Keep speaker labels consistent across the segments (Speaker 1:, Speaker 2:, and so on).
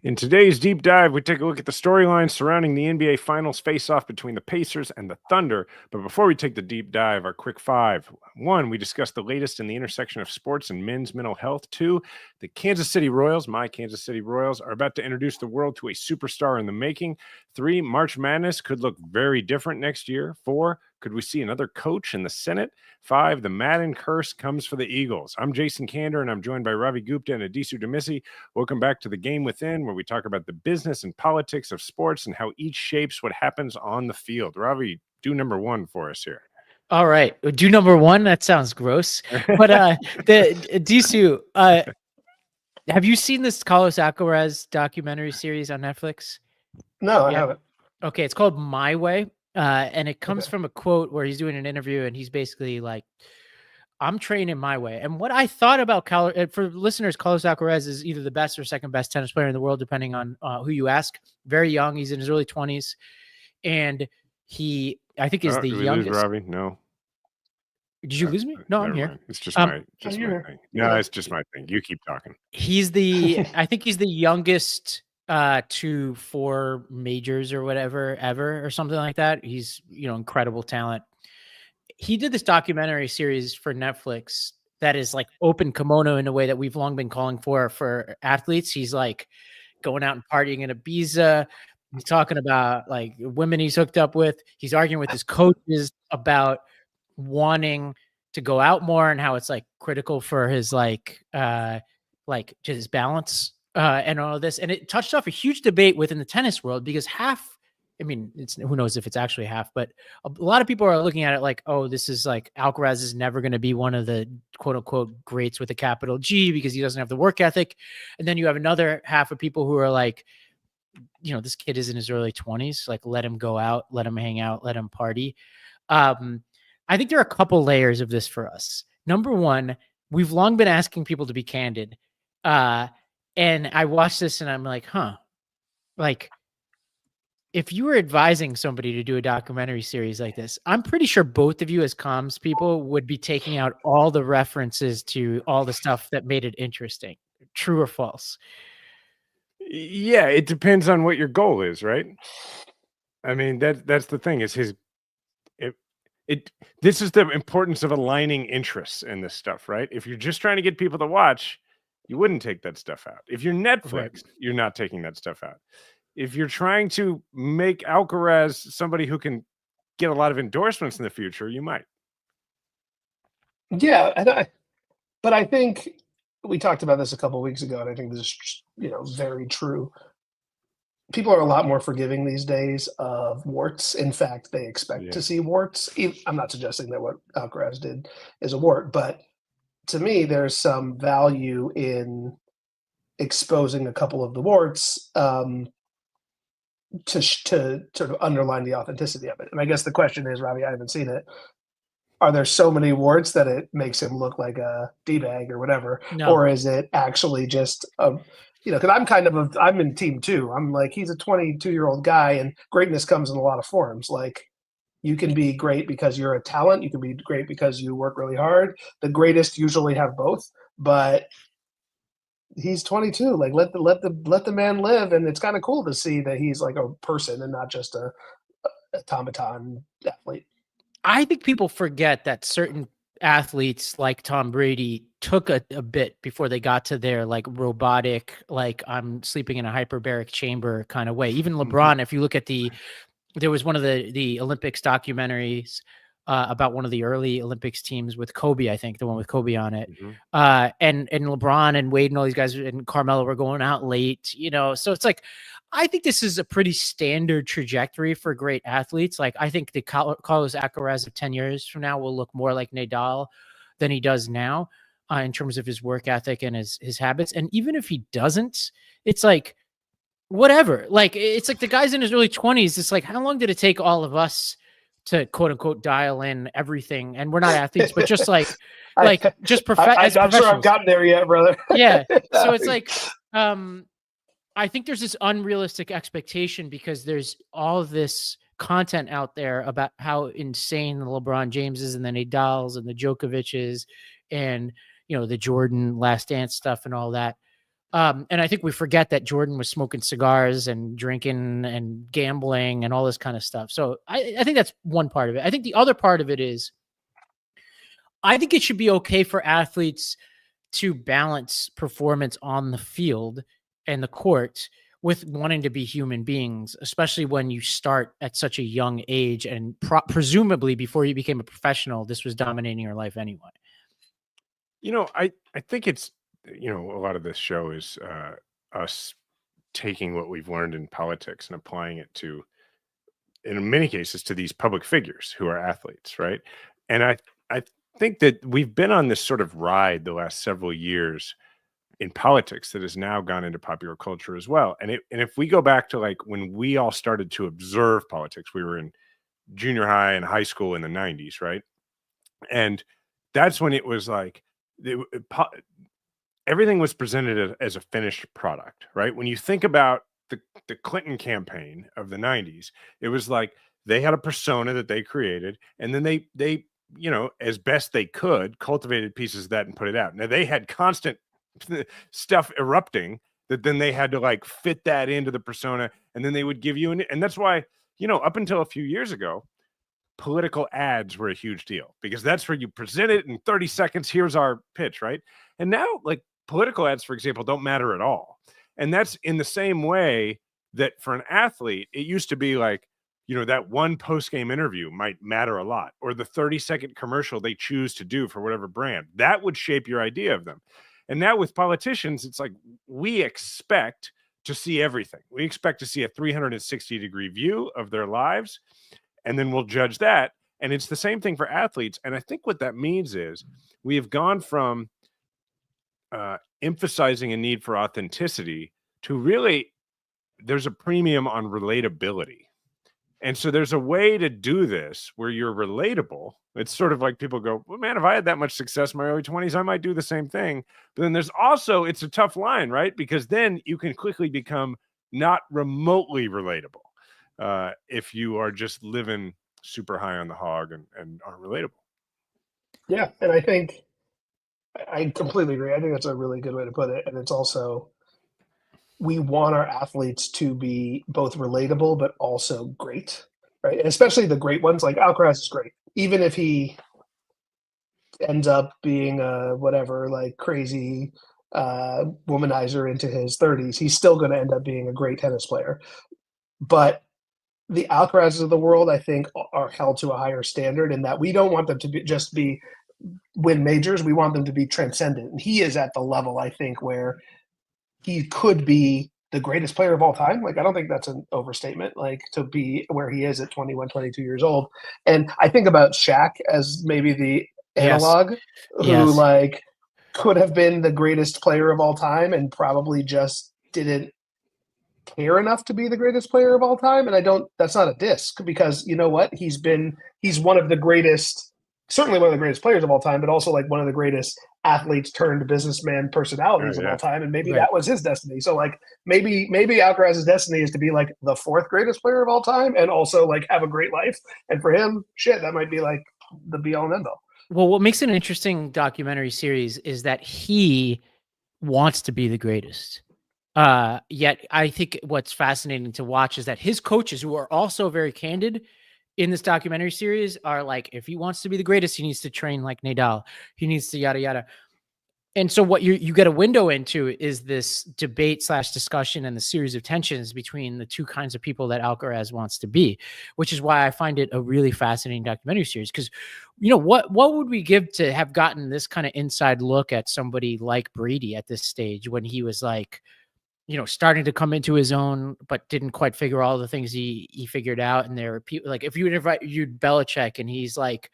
Speaker 1: In today's deep dive, we take a look at the storylines surrounding the NBA Finals face-off between the Pacers and the Thunder. But before we take the deep dive, our quick five. One, we discuss the latest in the intersection of sports and men's mental health. Two, the Kansas City Royals, my Kansas City Royals, are about to introduce the world to a superstar in the making. Three, March Madness could look very different next year. Four, could we see another coach in the Senate? Five, the Madden Curse comes for the Eagles. I'm Jason Kander, and I'm joined by Ravi Gupta and Adisu Demisi. Welcome back to The Game Within, where we talk about the business and politics of sports and how each shapes what happens on the field. Ravi, do number one for us here.
Speaker 2: All right. Do number one? That sounds gross. But Adisu, have you seen this Carlos Alcaraz documentary series on Netflix?
Speaker 3: No, I haven't.
Speaker 2: Okay, it's called My Way. And it comes from a quote where he's doing an interview and he's basically like, I'm training my way. And what I thought about for listeners, Carlos Alcaraz is either the best or second best tennis player in the world, depending on who you ask. Very young. He's in his early 20s. And I think, is the youngest.
Speaker 1: Lose Ravi? No.
Speaker 2: Did you lose me? No, I'm here.
Speaker 1: Mind. It's just my thing. No, it's just my thing. You keep talking.
Speaker 2: I think he's the youngest to 4 majors or whatever ever or something like that. He's, incredible talent. He did this documentary series for Netflix that is like open kimono in a way that we've long been calling for athletes. He's like going out and partying in Ibiza. He's talking about like women he's hooked up with. He's arguing with his coaches about wanting to go out more and how it's like critical for his like just his balance and all of this. And it touched off a huge debate within the tennis world because who knows if it's actually half, but a lot of people are looking at it like, oh, this is like Alcaraz is never going to be one of the quote unquote greats with a capital G because he doesn't have the work ethic. And then you have another half of people who are like, this kid is in his early 20s, like let him go out, let him hang out, let him party. I think there are a couple layers of this for us. Number one, we've long been asking people to be candid. And I watched this and I'm like, like, if you were advising somebody to do a documentary series like this, I'm pretty sure both of you as comms people would be taking out all the references to all the stuff that made it interesting. True or false?
Speaker 1: Yeah, it depends on what your goal is, right? I mean, that's the thing is this is the importance of aligning interests in this stuff, right? If you're just trying to get people to watch, you wouldn't take that stuff out. If you're Netflix, right, you're not taking that stuff out. If you're trying to make Alcaraz somebody who can get a lot of endorsements in the future, you might.
Speaker 3: Yeah, but I think we talked about this a couple of weeks ago, and I think this is very true. People are a lot more forgiving these days of warts. In fact, they expect to see warts. I'm not suggesting that what Alcaraz did is a wart, but to me, there's some value in exposing a couple of the warts to sort of underline the authenticity of it. And I guess the question is, Ravi, I haven't seen it. Are there so many warts that it makes him look like a D-bag or whatever? No. Or is it actually just because I'm in team 2. I'm like, he's a 22-year-old guy and greatness comes in a lot of forms. Like you can be great because you're a talent. You can be great because you work really hard. The greatest usually have both, but he's 22. Like let the man live, and it's kind of cool to see that he's like a person and not just a automaton athlete.
Speaker 2: I think people forget that certain athletes like Tom Brady took a bit before they got to their like robotic, like I'm sleeping in a hyperbaric chamber kind of way. Even LeBron, if you look at there was one of the Olympics documentaries about one of the early Olympics teams with Kobe, I think the one with Kobe on it. And LeBron and Wade and all these guys and Carmelo were going out late, so it's like, I think this is a pretty standard trajectory for great athletes. Like I think the Carlos Alcaraz of 10 years from now will look more like Nadal than he does now in terms of his work ethic and his habits. And even if he doesn't, it's like, whatever. Like, it's like the guy's in his early 20s. It's like, how long did it take all of us to quote unquote dial in everything? And we're not athletes, but just like just
Speaker 3: I'm not sure I've gotten there yet, brother.
Speaker 2: Yeah. So it's like, I think there's this unrealistic expectation because there's all this content out there about how insane the LeBron Jameses and the Nadals and the Djokovic's and, the Jordan Last Dance stuff and all that. And I think we forget that Jordan was smoking cigars and drinking and gambling and all this kind of stuff. So I think that's one part of it. I think the other part of it is, I think it should be okay for athletes to balance performance on the field and the court with wanting to be human beings, especially when you start at such a young age and presumably before you became a professional, this was dominating your life anyway.
Speaker 1: I think it's, a lot of this show is us taking what we've learned in politics and applying it to, in many cases, to these public figures who are athletes, right? And I think that we've been on this sort of ride the last several years in politics that has now gone into popular culture as well. And if we go back to like when we all started to observe politics, we were in junior high and high school in the 90s, right? And that's when it was like everything was presented as a finished product, right? When you think about the Clinton campaign of the 90s, it was like they had a persona that they created, and then they as best they could, cultivated pieces of that and put it out. Now they had constant stuff erupting that then they had to like fit that into the persona, and then they would give you and that's why, up until a few years ago, political ads were a huge deal, because that's where you present it in 30 seconds. Here's our pitch, right? And now, like, political ads, for example, don't matter at all. And that's in the same way that for an athlete, it used to be like, that one post-game interview might matter a lot, or the 30-second commercial they choose to do for whatever brand. That would shape your idea of them. And now with politicians, it's like we expect to see everything. We expect to see a 360-degree view of their lives, and then we'll judge that. And it's the same thing for athletes. And I think what that means is we have gone from emphasizing a need for authenticity to really, there's a premium on relatability. And so there's a way to do this where you're relatable. It's sort of like people go, well, man, if I had that much success in my early 20s, I might do the same thing. But then there's also, it's a tough line, right? Because then you can quickly become not remotely relatable if you are just living super high on the hog and aren't relatable.
Speaker 3: Yeah. And I think I completely agree. I think that's a really good way to put it. And it's also, we want our athletes to be both relatable, but also great, right? And especially the great ones, like Alcaraz is great. Even if he ends up being a whatever, like crazy womanizer into his 30s, he's still going to end up being a great tennis player. But the Alcarazes of the world, I think, are held to a higher standard in that we don't want them to just be win majors. We want them to be transcendent. And he is at the level, I think, where he could be the greatest player of all time. Like, I don't think that's an overstatement, like, to be where he is at 21, 22 years old. And I think about Shaq as maybe the analog who like could have been the greatest player of all time and probably just didn't care enough to be the greatest player of all time. And that's not a diss, because you know what? He's one of the greatest, certainly one of the greatest players of all time, but also like one of the greatest athletes turned businessman personalities of all time. And maybe that was his destiny. So like maybe Alcaraz's destiny is to be like the fourth greatest player of all time and also like have a great life. And for him, that might be like the be all and end all.
Speaker 2: Well, what makes it an interesting documentary series is that he wants to be the greatest. Yet I think what's fascinating to watch is that his coaches, who are also very candid in this documentary series, are like, if he wants to be the greatest, he needs to train like Nadal. He needs to yada, yada. And so what you get a window into is this debate / discussion and the series of tensions between the two kinds of people that Alcaraz wants to be, which is why I find it a really fascinating documentary series. Because, what would we give to have gotten this kind of inside look at somebody like Brady at this stage when he was like, starting to come into his own, but didn't quite figure all the things he figured out. And there were people like, if you would invite Belichick and he's like,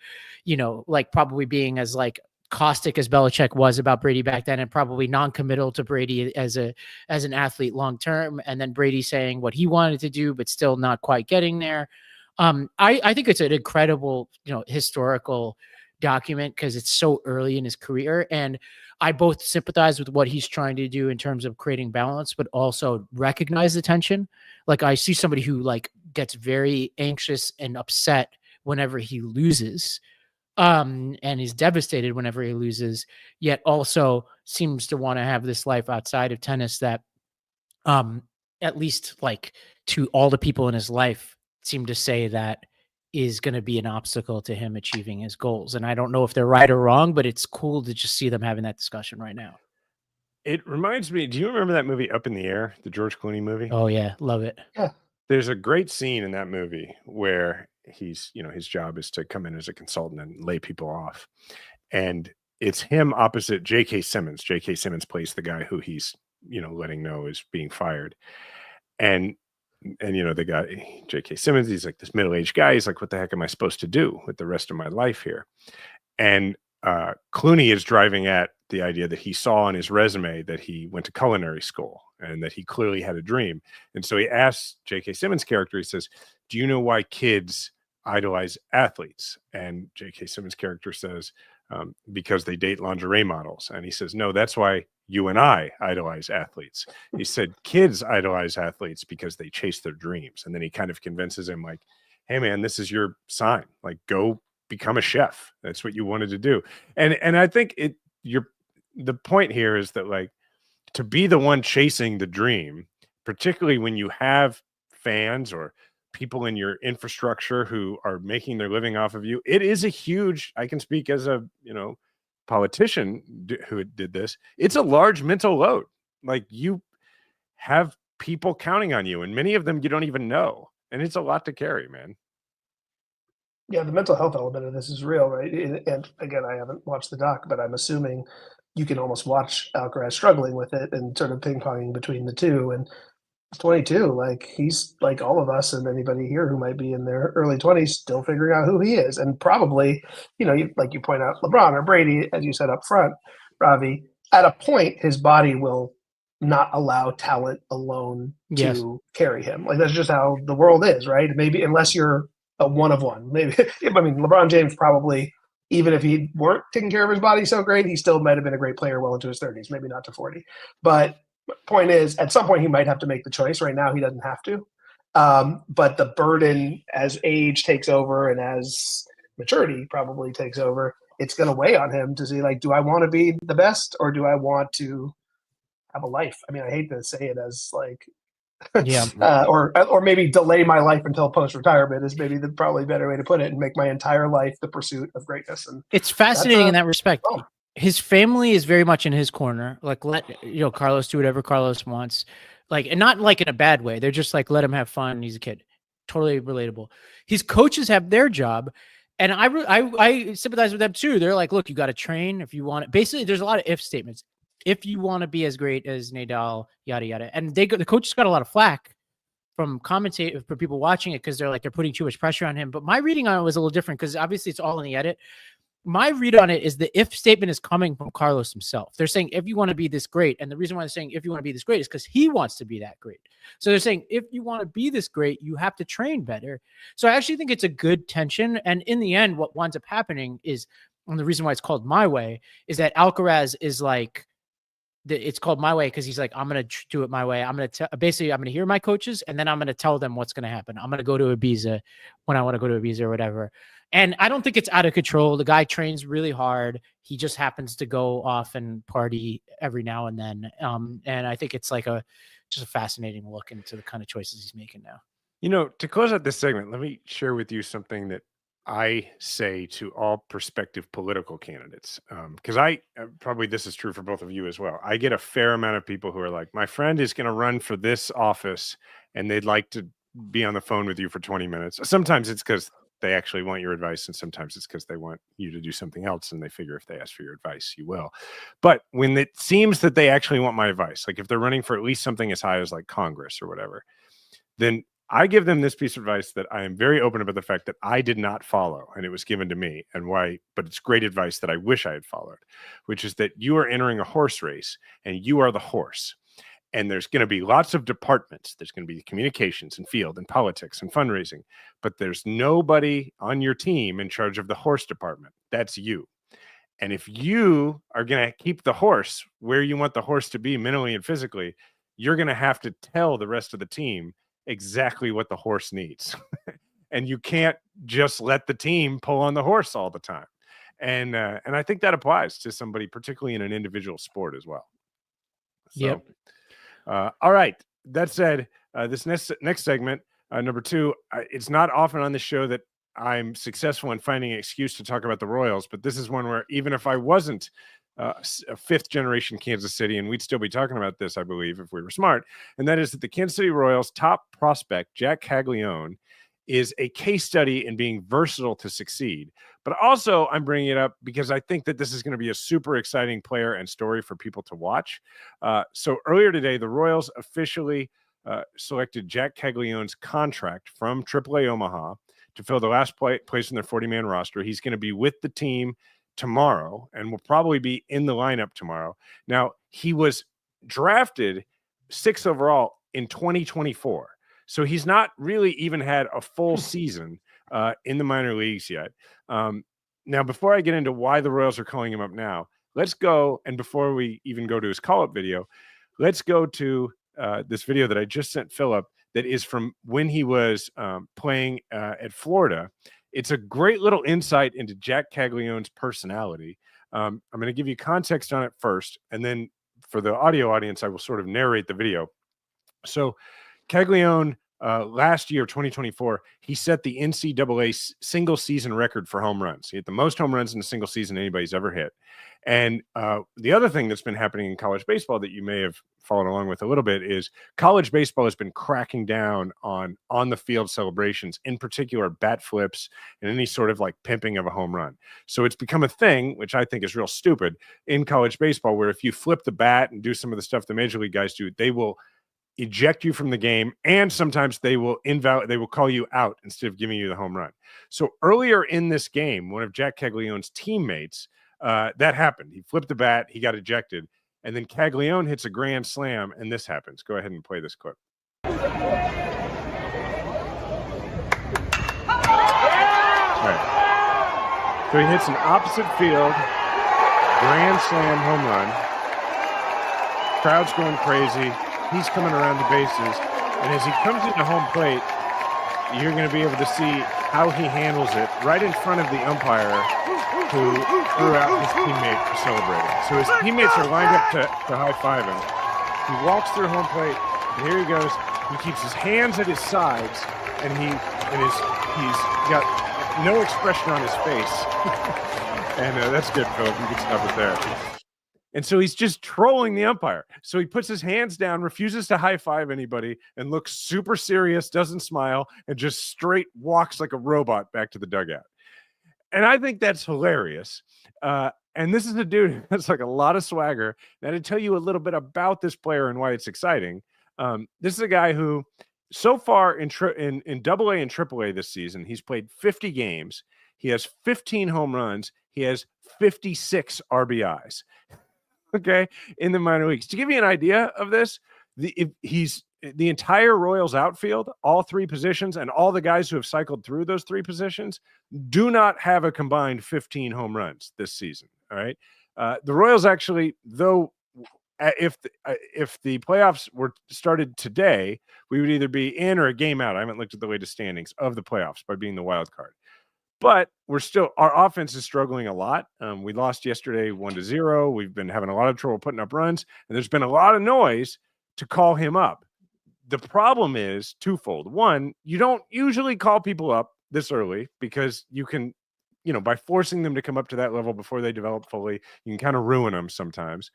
Speaker 2: like probably being as like caustic as Belichick was about Brady back then, and probably non-committal to Brady as an athlete long-term. And then Brady saying what he wanted to do, but still not quite getting there. I think it's an incredible, historical document because it's so early in his career. And I both sympathize with what he's trying to do in terms of creating balance, but also recognize the tension. Like I see somebody who like gets very anxious and upset whenever he loses, and is devastated whenever he loses, yet also seems to want to have this life outside of tennis that, at least like to all the people in his life, seem to say that is going to be an obstacle to him achieving his goals. And I don't know if they're right or wrong, but it's cool to just see them having that discussion right now.
Speaker 1: It reminds me, do you remember that movie Up in the Air, the George Clooney movie?
Speaker 2: Oh yeah, love it.
Speaker 3: Yeah.
Speaker 1: There's a great scene in that movie where he's, his job is to come in as a consultant and lay people off. And it's him opposite J.K. Simmons. J.K. Simmons plays the guy who he's, letting know is being fired. And the guy, J.K. Simmons, he's like this middle-aged guy. He's like, what the heck am I supposed to do with the rest of my life here? And Clooney is driving at the idea that he saw on his resume that he went to culinary school and that he clearly had a dream. And so he asks J.K. Simmons' character, he says, do you know why kids idolize athletes? And J.K. Simmons' character says, because they date lingerie models. And he says, no, that's why you and I idolize athletes. He said, kids idolize athletes because they chase their dreams. And then he kind of convinces him like, hey man, this is your sign. Like, go become a chef. That's what you wanted to do. And I think the point here is that, like, to be the one chasing the dream, particularly when you have fans or people in your infrastructure who are making their living off of you, it is a huge, I can speak as a, politician who did this. It's a large mental load. Like, you have people counting on you, and many of them you don't even know. And it's a lot to carry, man.
Speaker 3: Yeah, the mental health element of this is real, right? And again, I haven't watched the doc, but I'm assuming you can almost watch Alcaraz struggling with it and sort of ping-ponging between the two. And 22, like, he's like all of us and anybody here who might be in their early 20s still figuring out who he is. And probably, like you point out, LeBron or Brady, as you said up front, Ravi, at a point, his body will not allow talent alone to carry him. Like, that's just how the world is, right? Maybe unless you're a one of one. Maybe, I mean, LeBron James probably, even if he weren't taking care of his body so great, he still might have been a great player well into his 30s, maybe not to 40. But point is, at some point, he might have to make the choice. Right now, he doesn't have to. But the burden as age takes over and as maturity probably takes over, it's going to weigh on him to see, like, do I want to be the best or do I want to have a life? I mean, I hate to say it as like, or maybe delay my life until post-retirement is maybe the probably better way to put it, and make my entire life the pursuit of greatness. And
Speaker 2: it's fascinating in that respect. His family is very much in his corner. Like, let Carlos do whatever Carlos wants. Like, and not like in a bad way. They're just like, let him have fun. He's a kid. Totally relatable. His coaches have their job. And I sympathize with them too. They're like, look, you got to train if you want it. Basically, there's a lot of if statements. If you want to be as great as Nadal, yada, yada. And the coaches got a lot of flack from for people watching it because they're putting too much pressure on him. But my reading on it was a little different because obviously it's all in the edit. My read on it is the if statement is coming from Carlos himself. They're saying, if you want to be this great. And the reason why they're saying, if you want to be this great is because he wants to be that great. So they're saying, if you want to be this great, you have to train better. So I actually think it's a good tension. And in the end, what winds up happening is, and the reason why it's called My Way, is that Alcaraz is like, it's called My Way because he's like, I'm going to do it my way. I'm going to hear my coaches and then I'm going to tell them what's going to happen. I'm going to go to Ibiza when I want to go to Ibiza or whatever. And I don't think it's out of control. The guy trains really hard. He just happens to go off and party every now and then. And I think it's like just a fascinating look into the kind of choices he's making now.
Speaker 1: To close out this segment, let me share with you something that I say to all prospective political candidates, because probably this is true for both of you as well. I get a fair amount of people who are like, my friend is going to run for this office and they'd like to be on the phone with you for 20 minutes. Sometimes it's because they actually want your advice, and sometimes it's because they want you to do something else, and they figure if they ask for your advice, you will. But when it seems that they actually want my advice, like if they're running for at least something as high as like Congress or whatever, then I give them this piece of advice that I am very open about the fact that I did not follow, and it was given to me, and why, but it's great advice that I wish I had followed, which is that you are entering a horse race and you are the horse. And there's going to be lots of departments. There's going to be communications and field and politics and fundraising, but there's nobody on your team in charge of the horse department. That's you. And if you are going to keep the horse where you want the horse to be mentally and physically, you're going to have to tell the rest of the team exactly what the horse needs. And you can't just let the team pull on the horse all the time. And I think that applies to somebody, particularly in an individual sport as well. So, all right. That said, this next segment, number 2, it's not often on the show that I'm successful in finding an excuse to talk about the Royals, but this is one where even if I wasn't a 5th generation Kansas City, and we'd still be talking about this, I believe, if we were smart, and that is that the Kansas City Royals top prospect, Jac Caglianone, is a case study in being versatile to succeed. But also, I'm bringing it up because I think that this is going to be a super exciting player and story for people to watch. So earlier today, the Royals officially selected Jac Caglianone's contract from AAA Omaha to fill the last place in their 40-man roster. He's going to be with the team tomorrow and will probably be in the lineup tomorrow. Now, he was drafted 6th overall in 2024. So he's not really even had a full season in the minor leagues yet. Now, before I get into why the Royals are calling him up now, let's go, and before we even go to his call-up video, let's go to this video that I just sent Philip that is from when he was playing at Florida. It's a great little insight into Jac Caglianone's personality. I'm going to give you context on it first, and then for the audio audience, I will sort of narrate the video. So Caglianone, last year, 2024, he set the NCAA single season record for home runs. He hit the most home runs in a single season anybody's ever hit. And the other thing that's been happening in college baseball that you may have followed along with a little bit is college baseball has been cracking down on the field celebrations, in particular bat flips and any sort of like pimping of a home run. So it's become a thing, which I think is real stupid in college baseball, where if you flip the bat and do some of the stuff the major league guys do, they will eject you from the game, and sometimes they will call you out instead of giving you the home run. So earlier in this game, one of Jac Caglianone's teammates, that happened. He flipped the bat, he got ejected, and then Caglianone hits a grand slam, and this happens. Go ahead and play this clip. All right. So he hits an opposite field grand slam home run. Crowd's going crazy. He's coming around the bases, and as he comes into home plate, you're going to be able to see how he handles it right in front of the umpire who threw out his teammate for celebrating. So his teammates are lined up to high-five him. He walks through home plate, and here he goes. He keeps his hands at his sides, and he's got no expression on his face. And that's good, Philip. You can stop it there. And so he's just trolling the umpire. So he puts his hands down, refuses to high-five anybody, and looks super serious, doesn't smile, and just straight walks like a robot back to the dugout. And I think that's hilarious. And this is a dude that's like a lot of swagger. Now, to tell you a little bit about this player and why it's exciting, this is a guy who so far in AA and AAA this season, he's played 50 games. He has 15 home runs. He has 56 RBIs. Okay, in the minor leagues. To give you an idea of this, the entire Royals outfield, all 3 positions, and all the guys who have cycled through those 3 positions do not have a combined 15 home runs this season. All right, the Royals actually, though, if the playoffs were started today, we would either be in or a game out. I haven't looked at the latest standings of the playoffs by being the wild card. But our offense is struggling a lot. We lost yesterday 1-0. We've been having a lot of trouble putting up runs, and there's been a lot of noise to call him up. The problem is twofold. One, you don't usually call people up this early because you can, by forcing them to come up to that level before they develop fully, you can kind of ruin them sometimes.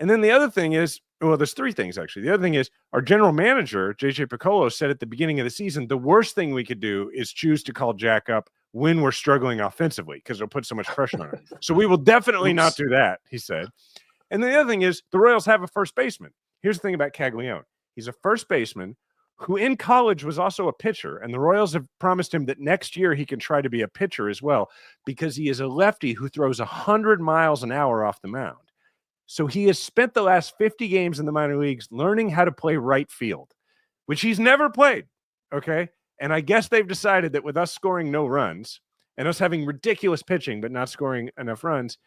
Speaker 1: And then the other thing is, well, there's 3 things actually. The other thing is our general manager, JJ Piccolo, said at the beginning of the season, the worst thing we could do is choose to call Jac up when we're struggling offensively because it'll put so much pressure on him. So we will definitely not do that, he said. And then the other thing is the Royals have a first baseman. Here's the thing about Caglianone. He's a first baseman who in college was also a pitcher, and the Royals have promised him that next year he can try to be a pitcher as well because he is a lefty who throws 100 miles an hour off the mound. So he has spent the last 50 games in the minor leagues learning how to play right field, which he's never played, okay? And I guess they've decided that with us scoring no runs and us having ridiculous pitching but not scoring enough runs,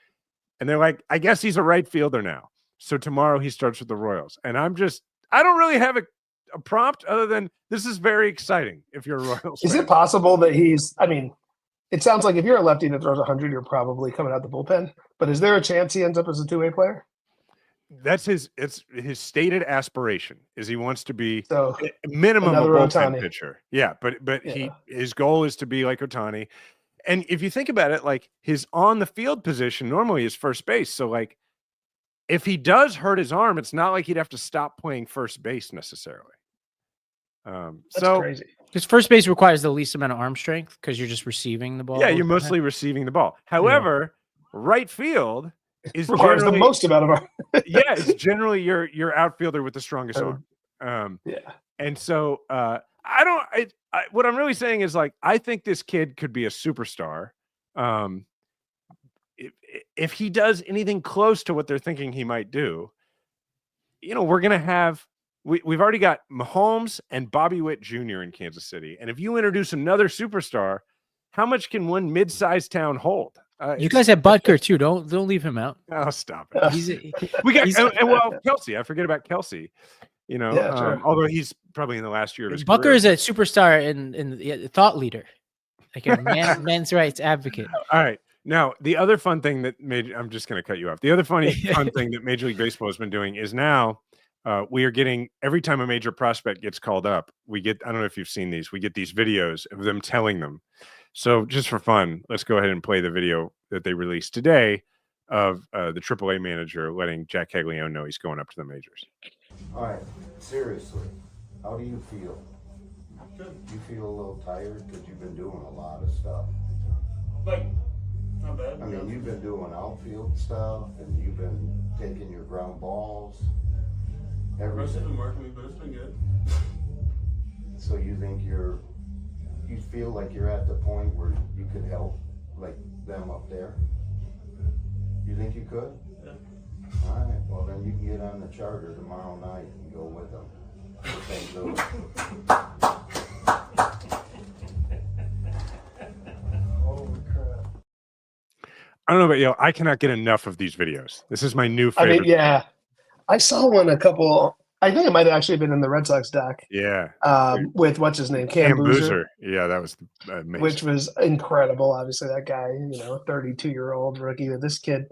Speaker 1: and they're like, I guess he's a right fielder now. So tomorrow he starts with the Royals. And I don't really have a prompt other than this is very exciting if you're a Royals
Speaker 3: Is
Speaker 1: fan.
Speaker 3: it possible that It sounds like if you're a lefty that throws 100, you're probably coming out the bullpen. But is there a chance he ends up as a two-way player?
Speaker 1: That's his stated aspiration is he wants to be
Speaker 3: so
Speaker 1: minimum a bullpen
Speaker 3: Ohtani
Speaker 1: pitcher. Yeah, but his goal is to be like Ohtani. And if you think about it, like his on the field position normally is first base. So like if he does hurt his arm, it's not like he'd have to stop playing first base necessarily.
Speaker 3: That's crazy.
Speaker 2: Because first base requires the least amount of arm strength because you're just receiving the ball.
Speaker 1: Yeah, you're mostly receiving the ball. However, right field
Speaker 3: requires the most amount of arm.
Speaker 1: Yeah, it's generally your outfielder with the strongest arm. And so what I'm really saying is like I think this kid could be a superstar. If he does anything close to what they're thinking he might do, we're gonna have we've already got Mahomes and Bobby Witt Jr. in Kansas City, and if you introduce another superstar, how much can one mid-sized town hold?
Speaker 2: You guys have Butker too. Don't leave him out.
Speaker 1: Oh, stop it. We got Kelsey. I forget about Kelsey. Sure. Although he's probably in the last year of his
Speaker 2: Butker
Speaker 1: career.
Speaker 2: is a superstar and thought leader, like a men's rights advocate.
Speaker 1: All right. Now, the other fun thing that I'm just going to cut you off. The other fun thing that Major League Baseball has been doing is now we are getting, every time a major prospect gets called up, I don't know if you've seen these, we get these videos of them telling them. So just for fun, let's go ahead and play the video that they released today of the AAA manager letting Jac Caglianone know he's going up to the majors.
Speaker 4: All right, seriously, how do you feel? Good. You feel a little tired because you've been doing a lot of stuff.
Speaker 5: Like, not bad.
Speaker 4: I mean, you've been doing outfield stuff, and you've been taking your ground balls.
Speaker 5: Russ has been working me, but it's been good.
Speaker 4: So you think you feel like you're at the point where you could help, like them up there? You think you could?
Speaker 5: Yeah.
Speaker 4: All right. Well, then you can get on the charter tomorrow night and go with them. St. Louis.
Speaker 3: Holy crap!
Speaker 1: I don't know about you. I cannot get enough of these videos. This is my new favorite.
Speaker 3: I mean, yeah. I saw one I think it might have actually been in the Red Sox doc.
Speaker 1: Yeah.
Speaker 3: With what's his name? Cam Boozer.
Speaker 1: Yeah, that was amazing.
Speaker 3: Which was incredible. Obviously, that guy, 32-year-old rookie. This kid,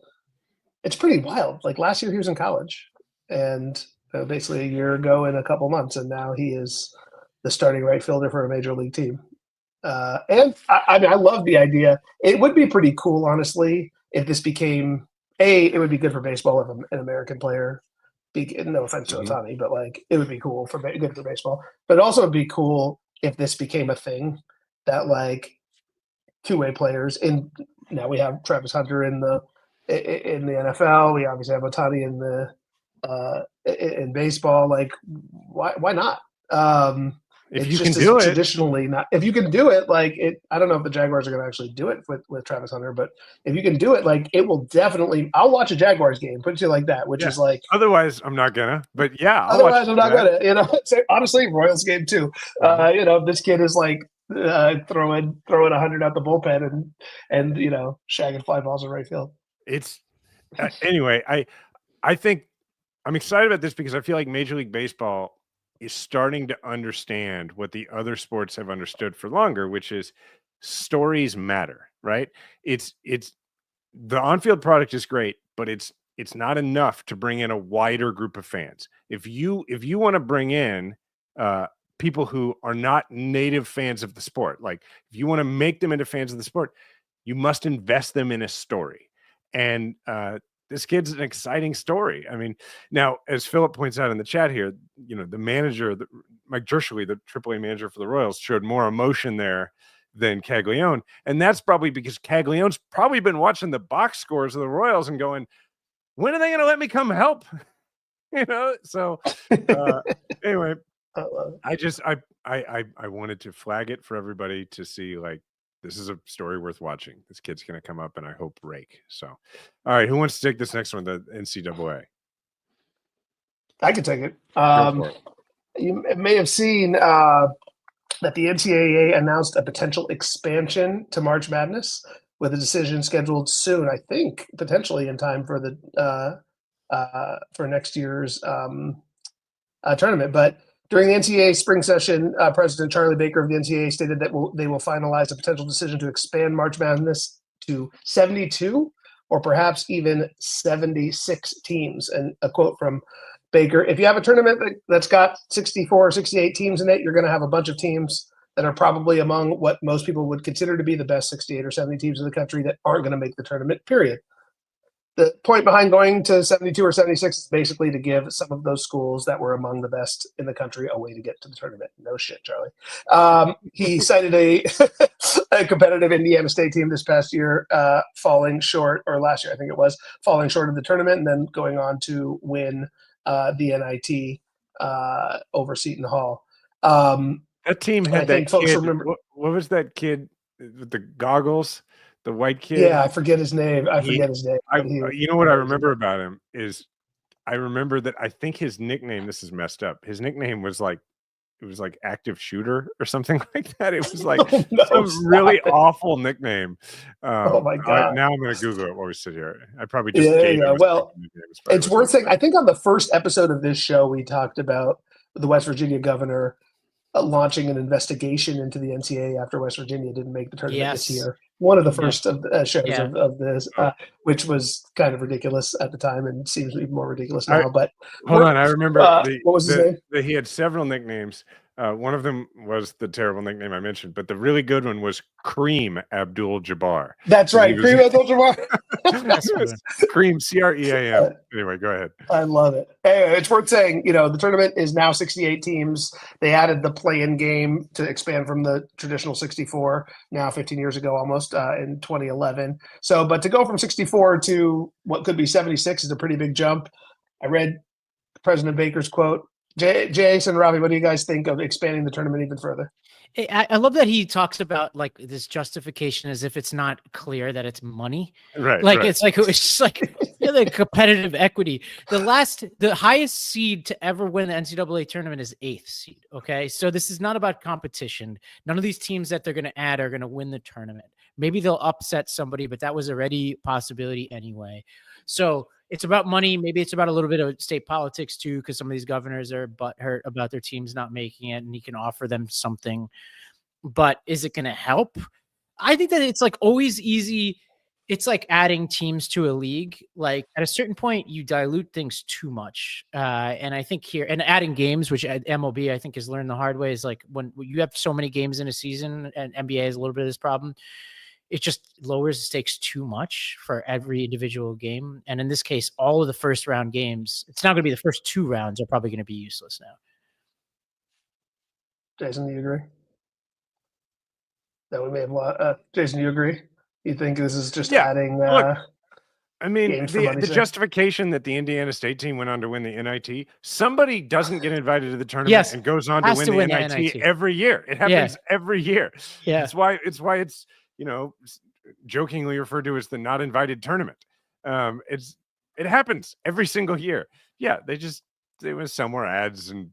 Speaker 3: it's pretty wild. Like last year, he was in college, and basically a year ago in a couple months, and now he is the starting right fielder for a major league team. And I mean, I love the idea. It would be pretty cool, honestly, if this became it would be good for baseball if an American player. No offense to Ohtani, but like it would be cool good for baseball. But also it'd be cool if this became a thing that like two-way players now we have Travis Hunter in the NFL. We obviously have Ohtani in baseball. Like why not?
Speaker 1: If you can do it,
Speaker 3: traditionally not. If you can do it, like it, I don't know if the Jaguars are going to actually do it with Travis Hunter, but if you can do it, like it will definitely. I'll watch a Jaguars game, put it like that, which is like.
Speaker 1: Otherwise, I'm not gonna. But yeah,
Speaker 3: otherwise I'm not gonna. So honestly, Royals game too. This kid is like throwing 100 out the bullpen and shagging fly balls in right field.
Speaker 1: It's anyway. I think I'm excited about this because I feel like Major League Baseball is starting to understand what the other sports have understood for longer, which is stories matter, right? It's the on-field product is great, but it's not enough to bring in a wider group of fans. If you want to bring in people who are not native fans of the sport, like if you want to make them into fans of the sport, you must invest them in a story. And this kid's an exciting story. I mean, now, as Philip points out in the chat here, the manager, Mike Jershely, the AAA manager for the Royals, showed more emotion there than Caglianone. And that's probably because Caglianone's probably been watching the box scores of the Royals and going, when are they going to let me come help? So anyway, I wanted to flag it for everybody to see, like, this is a story worth watching. This kid's going to come up and I hope rake. So, all right. Who wants to take this next one? The NCAA.
Speaker 3: I can take it. You may have seen that the NCAA announced a potential expansion to March Madness with a decision scheduled soon. I think potentially in time for the for next year's tournament. But During the NCAA spring session, President Charlie Baker of the NCAA stated that they will finalize a potential decision to expand March Madness to 72 or perhaps even 76 teams. And a quote from Baker: "If you have a tournament that's got 64 or 68 teams in it, you're going to have a bunch of teams that are probably among what most people would consider to be the best 68 or 70 teams in the country that aren't going to make the tournament, period." The point behind going to 72 or 76 is basically to give some of those schools that were among the best in the country a way to get to the tournament. No shit, Charlie. He cited a competitive Indiana State team this past year falling short, or last year I think it was, falling short of the tournament and then going on to win the NIT over Seton Hall.
Speaker 1: That team had that kid. Remember, what was that kid with the goggles? The white kid.
Speaker 3: Yeah, I forget his name. You
Speaker 1: know what I remember about him is I remember that I think his nickname, this is messed up. His nickname was like, it was like active shooter or something like that. It was like some really awful nickname.
Speaker 3: Oh my God.
Speaker 1: Now I'm going to Google it while we sit here. I probably just gave him
Speaker 3: well, it's worth saying. I think on the first episode of this show, we talked about the West Virginia governor launching an investigation into the NCAA after West Virginia didn't make the tournament this year. One of the first of the shows of this, which was kind of ridiculous at the time and seems even more ridiculous now. But
Speaker 1: hold on, I remember
Speaker 3: what was his name?
Speaker 1: He had several nicknames. One of them was the terrible nickname I mentioned, but the really good one was Cream Abdul-Jabbar.
Speaker 3: That's right, Cream Abdul-Jabbar.
Speaker 1: Cream, C-R-E-A-M. Anyway, go ahead.
Speaker 3: I love it. Anyway, it's worth saying, the tournament is now 68 teams. They added the play-in game to expand from the traditional 64, now 15 years ago almost, in 2011. So, but to go from 64 to what could be 76 is a pretty big jump. I read President Baker's quote. Jason, Robbie, what do you guys think of expanding the tournament even further?
Speaker 2: I love that he talks about like this justification as if it's not clear that it's money.
Speaker 1: Right.
Speaker 2: Like
Speaker 1: right.
Speaker 2: it's just like the competitive equity. The highest seed to ever win the NCAA tournament is 8th seed. Okay. So this is not about competition. None of these teams that they're going to add are going to win the tournament. Maybe they'll upset somebody, but that was already a possibility anyway. So it's about money. Maybe it's about a little bit of state politics too, because some of these governors are butthurt about their teams not making it, and he can offer them something. But is it going to help? I think that it's like always easy. It's like adding teams to a league. Like at a certain point, you dilute things too much. And I think here, and adding games, which MLB I think has learned the hard way, is like when you have so many games in a season, and NBA has a little bit of this problem. It just lowers the stakes too much for every individual game. And in this case, all of the first round games, it's not going to be the first 2 rounds are probably going to be useless now.
Speaker 3: Jason, do you agree? That we may have Jason, do you agree? You think this is just adding
Speaker 1: look, I mean, the justification that the Indiana State team went on to win the NIT, somebody doesn't get invited to the tournament and goes on to win the NIT every year. It happens every year.
Speaker 2: Yeah.
Speaker 1: It's why it's jokingly referred to as the not invited tournament. It happens every single year. Yeah, they would sell more ads and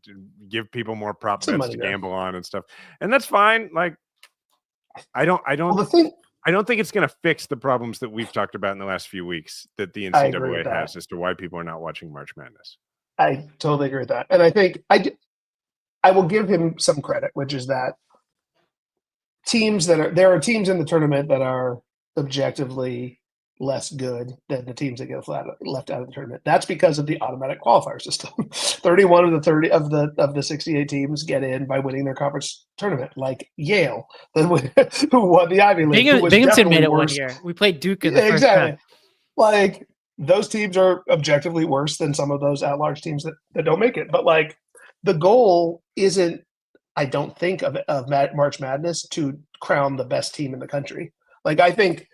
Speaker 1: give people more prop bets to gamble on and stuff, and that's fine. Like, I don't think it's going to fix the problems that we've talked about in the last few weeks that the NCAA has as to why people are not watching March Madness.
Speaker 3: I totally agree with that, and I think I will give him some credit, which is that there are teams in the tournament that are objectively less good than the teams that get left out of the tournament. That's because of the automatic qualifier system. 31 of the 30 of the 68 teams get in by winning their conference tournament, like Yale, who won the Ivy League.
Speaker 2: Binghamton made it one year. We played Duke in the first round.
Speaker 3: Like, those teams are objectively worse than some of those at-large teams that don't make it. But like, the goal isn't, I don't think of March Madness to crown the best team in the country. Like, I think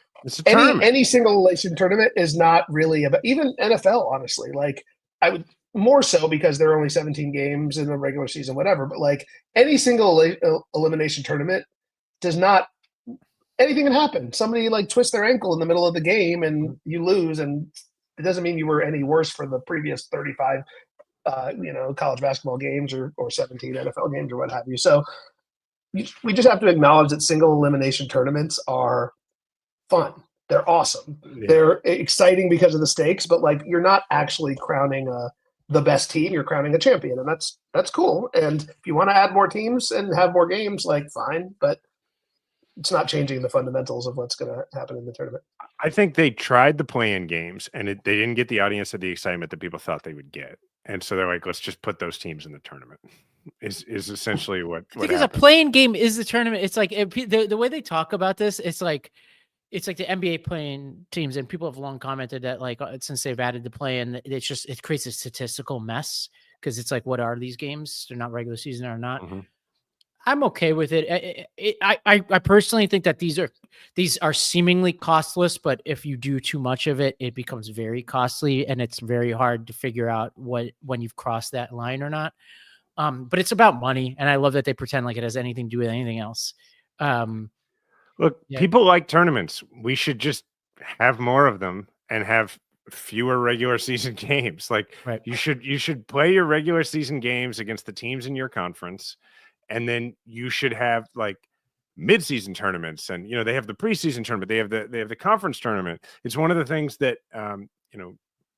Speaker 3: any single elimination tournament is not really about, even NFL, honestly. Like, I would more so because there are only 17 games in the regular season, whatever. But like, any single elimination tournament does not, anything can happen. Somebody like twists their ankle in the middle of the game and you lose, and it doesn't mean you were any worse for the previous 35 college basketball games or 17 NFL games or what have you. So we just have to acknowledge that single elimination tournaments are fun. They're awesome. Yeah. They're exciting because of the stakes, but like, you're not actually crowning a the best team, you're crowning a champion, and that's cool. And if you want to add more teams and have more games, like fine, but it's not changing the fundamentals of what's going to happen in the tournament.
Speaker 1: I think they tried the play-in games, and they didn't get the audience or the excitement that people thought they would get, and so they're like, let's just put those teams in the tournament. Is essentially what
Speaker 2: because a play-in game is the tournament. It's like the way they talk about this, it's like the NBA playing teams, and people have long commented that like since they've added the play-in, it creates a statistical mess because it's like, what are these games? They're not regular season or not.
Speaker 1: Mm-hmm.
Speaker 2: I'm okay with it. I personally think that these are seemingly costless, but if you do too much of it, it becomes very costly, and it's very hard to figure out when you've crossed that line or not. But it's about money, and I love that they pretend like it has anything to do with anything else.
Speaker 1: Look, people like tournaments. We should just have more of them and have fewer regular season games. Like you should play your regular season games against the teams in your conference, and then you should have like mid-season tournaments. And they have the preseason tournament. They have the conference tournament. It's one of the things that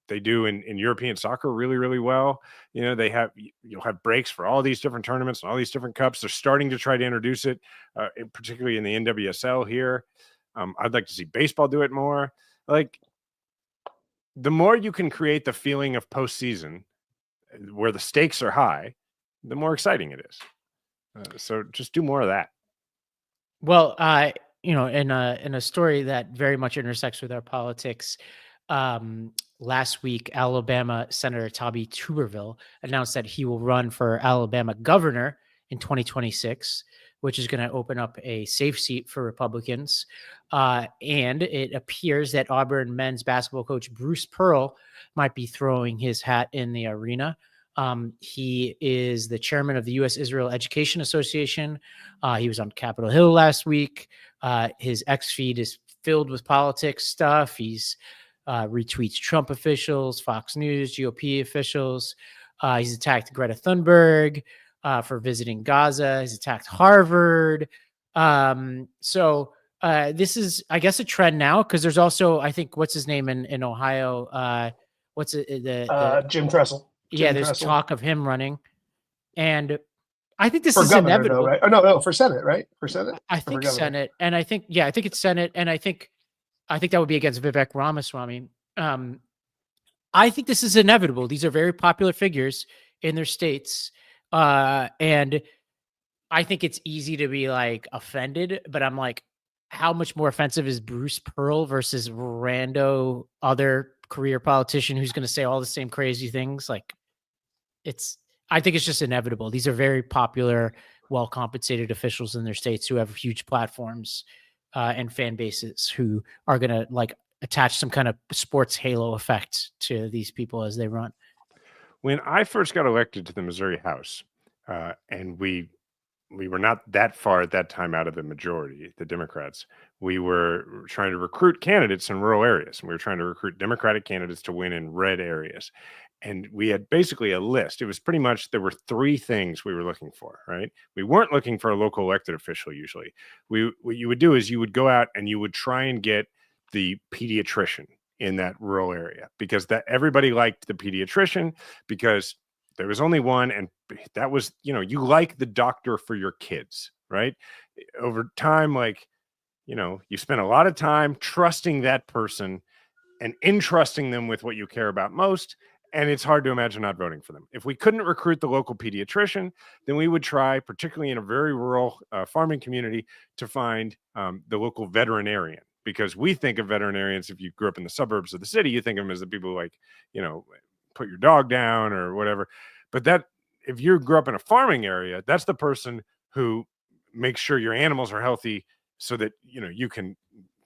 Speaker 1: they do in European soccer really, really well. You'll have breaks for all these different tournaments and all these different cups. They're starting to try to introduce it, particularly in the NWSL here. I'd like to see baseball do it more. Like, the more you can create the feeling of postseason where the stakes are high, the more exciting it is. So just do more of that.
Speaker 2: Well, in a story that very much intersects with our politics, last week, Alabama Senator Tommy Tuberville announced that he will run for Alabama governor in 2026, which is going to open up a safe seat for Republicans. And it appears that Auburn men's basketball coach Bruce Pearl might be throwing his hat in the arena. He is the chairman of the U.S. Israel Education Association. He was on Capitol Hill last week. His X feed is filled with politics stuff. He's retweets Trump officials, Fox News, GOP officials. He's attacked Greta Thunberg for visiting Gaza. He's attacked Harvard. So this is, I guess, a trend now, because there's also, I think, what's his name in Ohio? What's it?
Speaker 3: Jim Tressel.
Speaker 2: There's talk of him running, and I think this
Speaker 3: for
Speaker 2: is
Speaker 3: governor,
Speaker 2: inevitable.
Speaker 3: Though, right? Oh, no, for Senate, right? For Senate,
Speaker 2: I think Senate, and I think it's Senate, and I think that would be against Vivek Ramaswamy. I think this is inevitable. These are very popular figures in their states, and I think it's easy to be like offended, but I'm like, how much more offensive is Bruce Pearl versus rando other career politician who's going to say all the same crazy things? Like, I think it's just inevitable. These are very popular, well-compensated officials in their states who have huge platforms and fan bases who are going to like attach some kind of sports halo effect to these people as they run.
Speaker 1: When I first got elected to the Missouri House, and we were not that far at that time out of the majority, the Democrats, we were trying to recruit candidates in rural areas. And we were trying to recruit Democratic candidates to win in red areas. And we had basically a list. It was pretty much, there were three things we were looking for, right? We weren't looking for a local elected official usually. What you would do is you would go out and you would try and get the pediatrician in that rural area, because that everybody liked the pediatrician because there was only one, and that was, you like the doctor for your kids, right? Over time, like, you spend a lot of time trusting that person and entrusting them with what you care about most, and it's hard to imagine not voting for them. If we couldn't recruit the local pediatrician, then we would try, particularly in a very rural farming community, to find the local veterinarian, because we think of veterinarians, if you grew up in the suburbs of the city, you think of them as the people who, like, put your dog down or whatever. But that, if you grew up in a farming area, that's the person who makes sure your animals are healthy so that, you can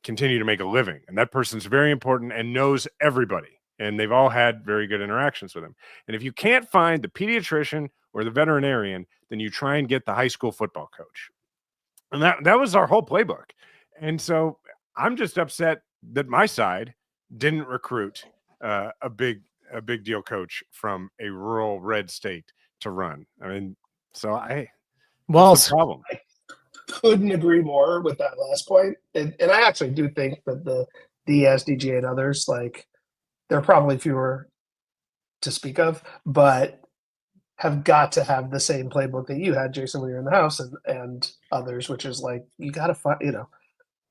Speaker 1: continue to make a living. And that person's very important and knows everybody. And they've all had very good interactions with them. And if you can't find the pediatrician or the veterinarian, then you try and get the high school football coach. And that was our whole playbook. And so I'm just upset that my side didn't recruit a big deal coach from a rural red state to run. I mean, so that's the problem.
Speaker 3: I couldn't agree more with that last point. And I actually do think that the DS, DGA, and others, like, there are probably fewer to speak of, but have got to have the same playbook that you had, Jason, when you're in the house, and others, which is like, you got to find,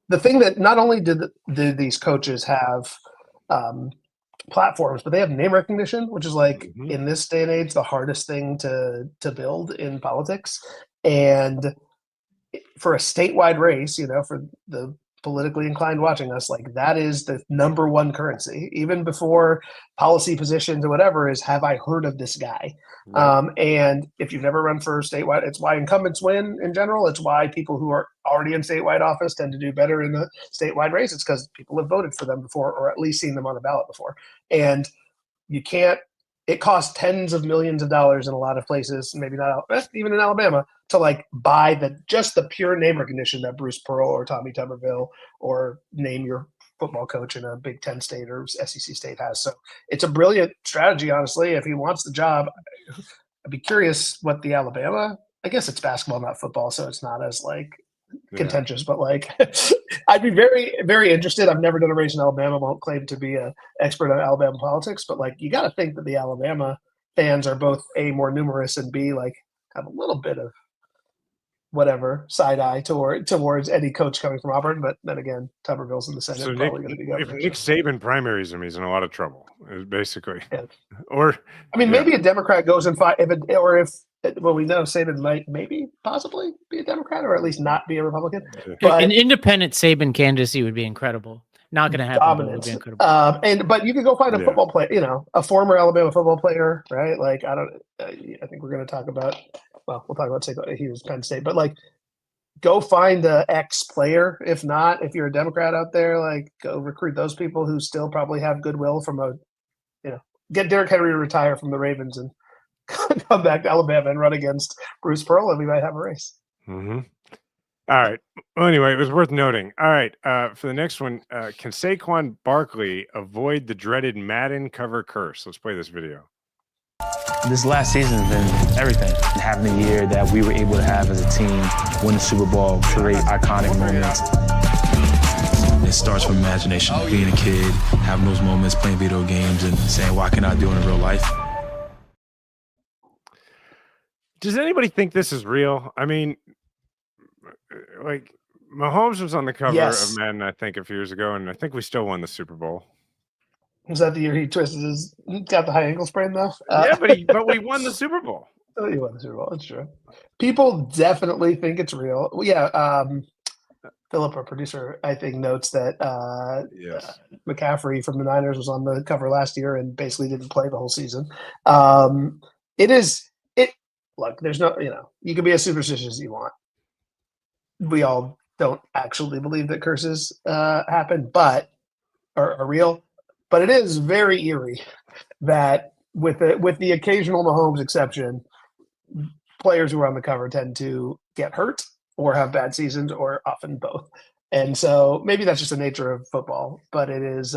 Speaker 3: the thing that not only did these coaches have platforms, but they have name recognition, which is like in this day and age, the hardest thing to build in politics. And for a statewide race, for the politically inclined watching us, like that is the number one currency, even before policy positions or whatever, is have I heard of this guy? Right. And if you've never run for statewide, it's why incumbents win in general. It's why people who are already in statewide office tend to do better in the statewide race. It's because people have voted for them before, or at least seen them on a ballot before. And you can't, it costs tens of millions of dollars in a lot of places, maybe not even in Alabama, to like buy just the pure name recognition that Bruce Pearl or Tommy Tuberville or name your football coach in a Big Ten state or SEC state has. So it's a brilliant strategy, honestly. If he wants the job, I'd be curious what the Alabama, I guess it's basketball, not football, so it's not as like contentious, but like I'd be very, very interested. I've never done a race in Alabama, won't claim to be an expert on Alabama politics, but like you got to think that the Alabama fans are both A, more numerous, and B, like have a little bit of whatever side eye towards any coach coming from Auburn. But then again, Tuberville's in the Senate,
Speaker 1: so
Speaker 3: probably going to be governor.
Speaker 1: If Nick Saban primaries him, he's in a lot of trouble, basically. Yeah. Or
Speaker 3: I mean, maybe a Democrat goes and fight well, we know Saban might possibly be a Democrat, or at least not be a Republican.
Speaker 2: But an independent Saban candidacy would be incredible. Not going to happen. Dominant. But it would be incredible.
Speaker 3: But you could go find a football player, a former Alabama football player, right? Like I think we're going to talk about. Well, we'll talk about Saban. He was Penn State, but like, go find a ex player. If not, if you're a Democrat out there, like go recruit those people who still probably have goodwill from get Derrick Henry to retire from the Ravens and come back to Alabama and run against Bruce Pearl, and we might have a race.
Speaker 1: Mm-hmm. All right. Well, anyway, it was worth noting. All right. For the next one, can Saquon Barkley avoid the dreaded Madden cover curse? Let's play this video.
Speaker 6: This last season has been everything. Having a year that we were able to have as a team, win the Super Bowl, create iconic moments.
Speaker 7: It starts from imagination. Being a kid, having those moments, playing video games, and saying, "Why can't I do it in real life?"
Speaker 1: Does anybody think this is real? I mean, like, Mahomes was on the cover of Madden, I think, a few years ago, and I think we still won the Super Bowl.
Speaker 3: Was that the year he got the high ankle sprain, though?
Speaker 1: Yeah, but we won the Super Bowl.
Speaker 3: Oh, you won the Super Bowl. That's true. People definitely think it's real. Well, yeah. Philip, our producer, I think, notes that McCaffrey from the Niners was on the cover last year and basically didn't play the whole season. Look, there's no, you can be as superstitious as you want. We all don't actually believe that curses happen, but are real. But it is very eerie that with the occasional Mahomes exception, players who are on the cover tend to get hurt or have bad seasons, or often both. And so maybe that's just the nature of football, but it is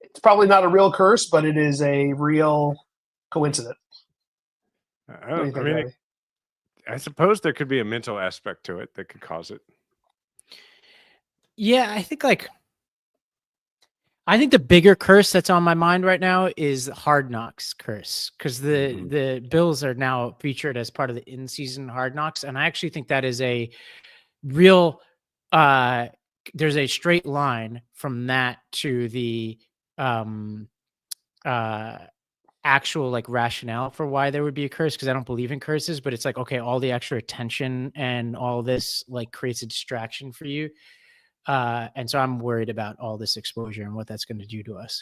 Speaker 3: it's probably not a real curse, but it is a real coincidence.
Speaker 1: I suppose there could be a mental aspect to it that could cause it.
Speaker 2: Yeah, I think the bigger curse that's on my mind right now is Hard Knocks curse, because the Bills are now featured as part of the in-season Hard Knocks, and I actually think that is a real. There's a straight line from that to the actual like rationale for why there would be a curse, because I don't believe in curses, but it's like, okay, all the extra attention and all this like creates a distraction for you. And so I'm worried about all this exposure and what that's going to do to us.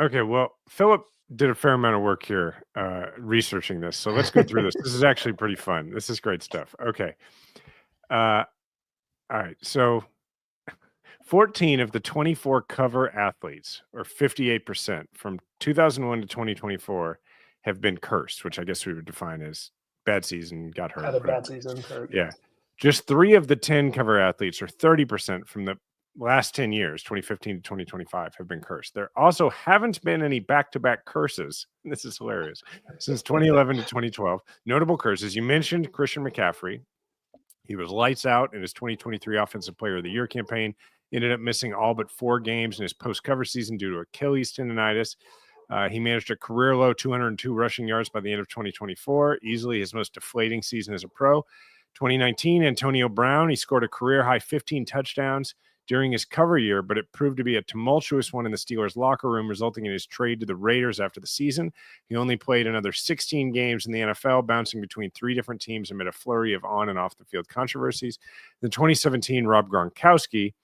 Speaker 1: Okay, well, Philip did a fair amount of work here researching this. So let's go through this. This is actually pretty fun. This is great stuff. Okay. All right. So 14 of the 24 cover athletes, or 58% from 2001 to 2024, have been cursed, which I guess we would define as bad season, got hurt.
Speaker 3: Had a bad season. Hurt.
Speaker 1: Yeah. Just 3 of the 10 cover athletes, or 30% from the last 10 years, 2015 to 2025, have been cursed. There also haven't been any back-to-back curses. This is hilarious. Since 2011 to 2012. Notable curses. You mentioned Christian McCaffrey. He was lights out in his 2023 Offensive Player of the Year campaign. Ended up missing all but 4 games in his post-cover season due to Achilles tendonitis. He managed a career-low 202 rushing yards by the end of 2024, easily his most deflating season as a pro. 2019, Antonio Brown, he scored a career-high 15 touchdowns during his cover year, but it proved to be a tumultuous one in the Steelers' locker room, resulting in his trade to the Raiders after the season. He only played another 16 games in the NFL, bouncing between 3 different teams amid a flurry of on- and off-the-field controversies. In 2017, Rob Gronkowski,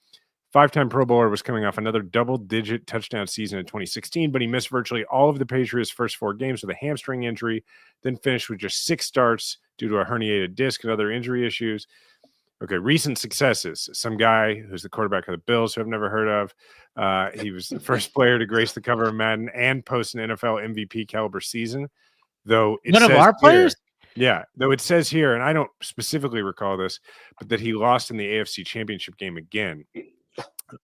Speaker 1: 5-time Pro Bowler, was coming off another double-digit touchdown season in 2016, but he missed virtually all of the Patriots' first 4 games with a hamstring injury, then finished with just 6 starts due to a herniated disc and other injury issues. Okay, recent successes. Some guy who's the quarterback of the Bills, who I've never heard of. He was the first player to grace the cover of Madden and post an NFL MVP caliber season. Though it
Speaker 2: one of our players?
Speaker 1: Yeah, though it says here, and I don't specifically recall this, but that he lost in the AFC Championship game again.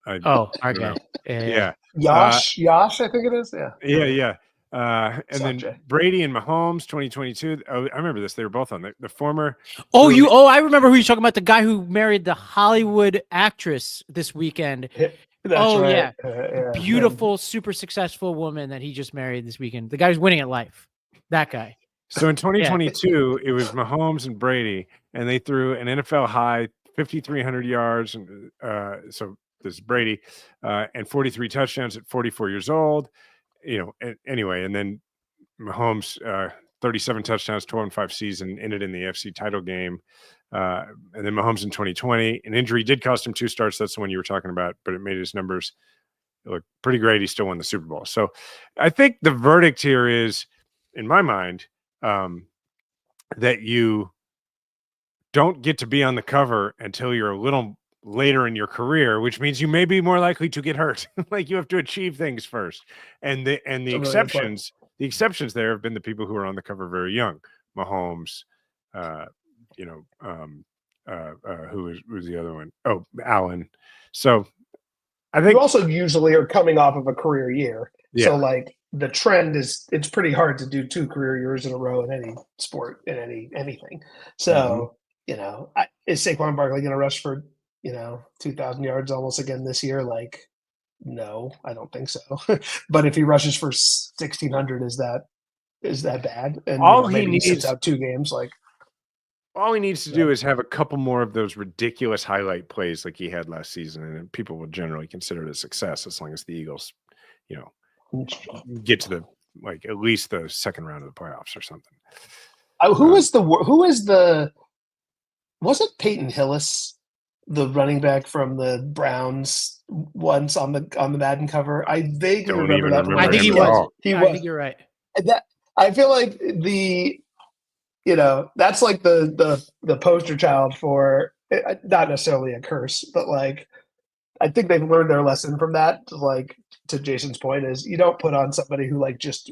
Speaker 2: Our guy.
Speaker 1: Yeah.
Speaker 3: Yash, I think it is. Yeah.
Speaker 1: Yeah. And then Brady and Mahomes, 2022. Oh, I remember this. They were both on the former.
Speaker 2: I remember who you're talking about. The guy who married the Hollywood actress this weekend.
Speaker 3: That's right.
Speaker 2: Yeah. Beautiful, super successful woman that he just married this weekend. The guy who's winning at life. That guy.
Speaker 1: So in 2022, it was Mahomes and Brady, and they threw an NFL high 5,300 yards. And so this is Brady, and 43 touchdowns at 44 years old. Anyway, and then Mahomes, 37 touchdowns, 12-5 season, ended in the AFC title game. And then Mahomes in 2020, an injury did cost him 2 starts. That's the one you were talking about, but it made his numbers look pretty great. He still won the Super Bowl. So I think the verdict here is, in my mind, that you don't get to be on the cover until you're a little later in your career, which means you may be more likely to get hurt. Like, you have to achieve things first. And the exceptions there have been the people who are on the cover very young. Mahomes, who was the other one? Oh, Allen. So I think
Speaker 3: you also usually are coming off of a career year.
Speaker 1: Yeah.
Speaker 3: So like the trend is, it's pretty hard to do 2 career years in a row in any sport, in anything. So, is Saquon Barkley going to rush for 2,000 yards almost again this year? Like, no, I don't think so. But if he rushes for 1,600, is that bad? And maybe he sits out 2 games. Like,
Speaker 1: all he needs to do is have a couple more of those ridiculous highlight plays like he had last season, and people will generally consider it a success as long as the Eagles, get to at least the second round of the playoffs or something. Was it Peyton Hillis, the running back from the Browns, once on the Madden cover? I vaguely remember that.
Speaker 2: I think he was. I think you're right.
Speaker 3: I feel like that's like the poster child for, not necessarily a curse, but like, I think they've learned their lesson from that. Like, to Jason's point, is you don't put on somebody who like just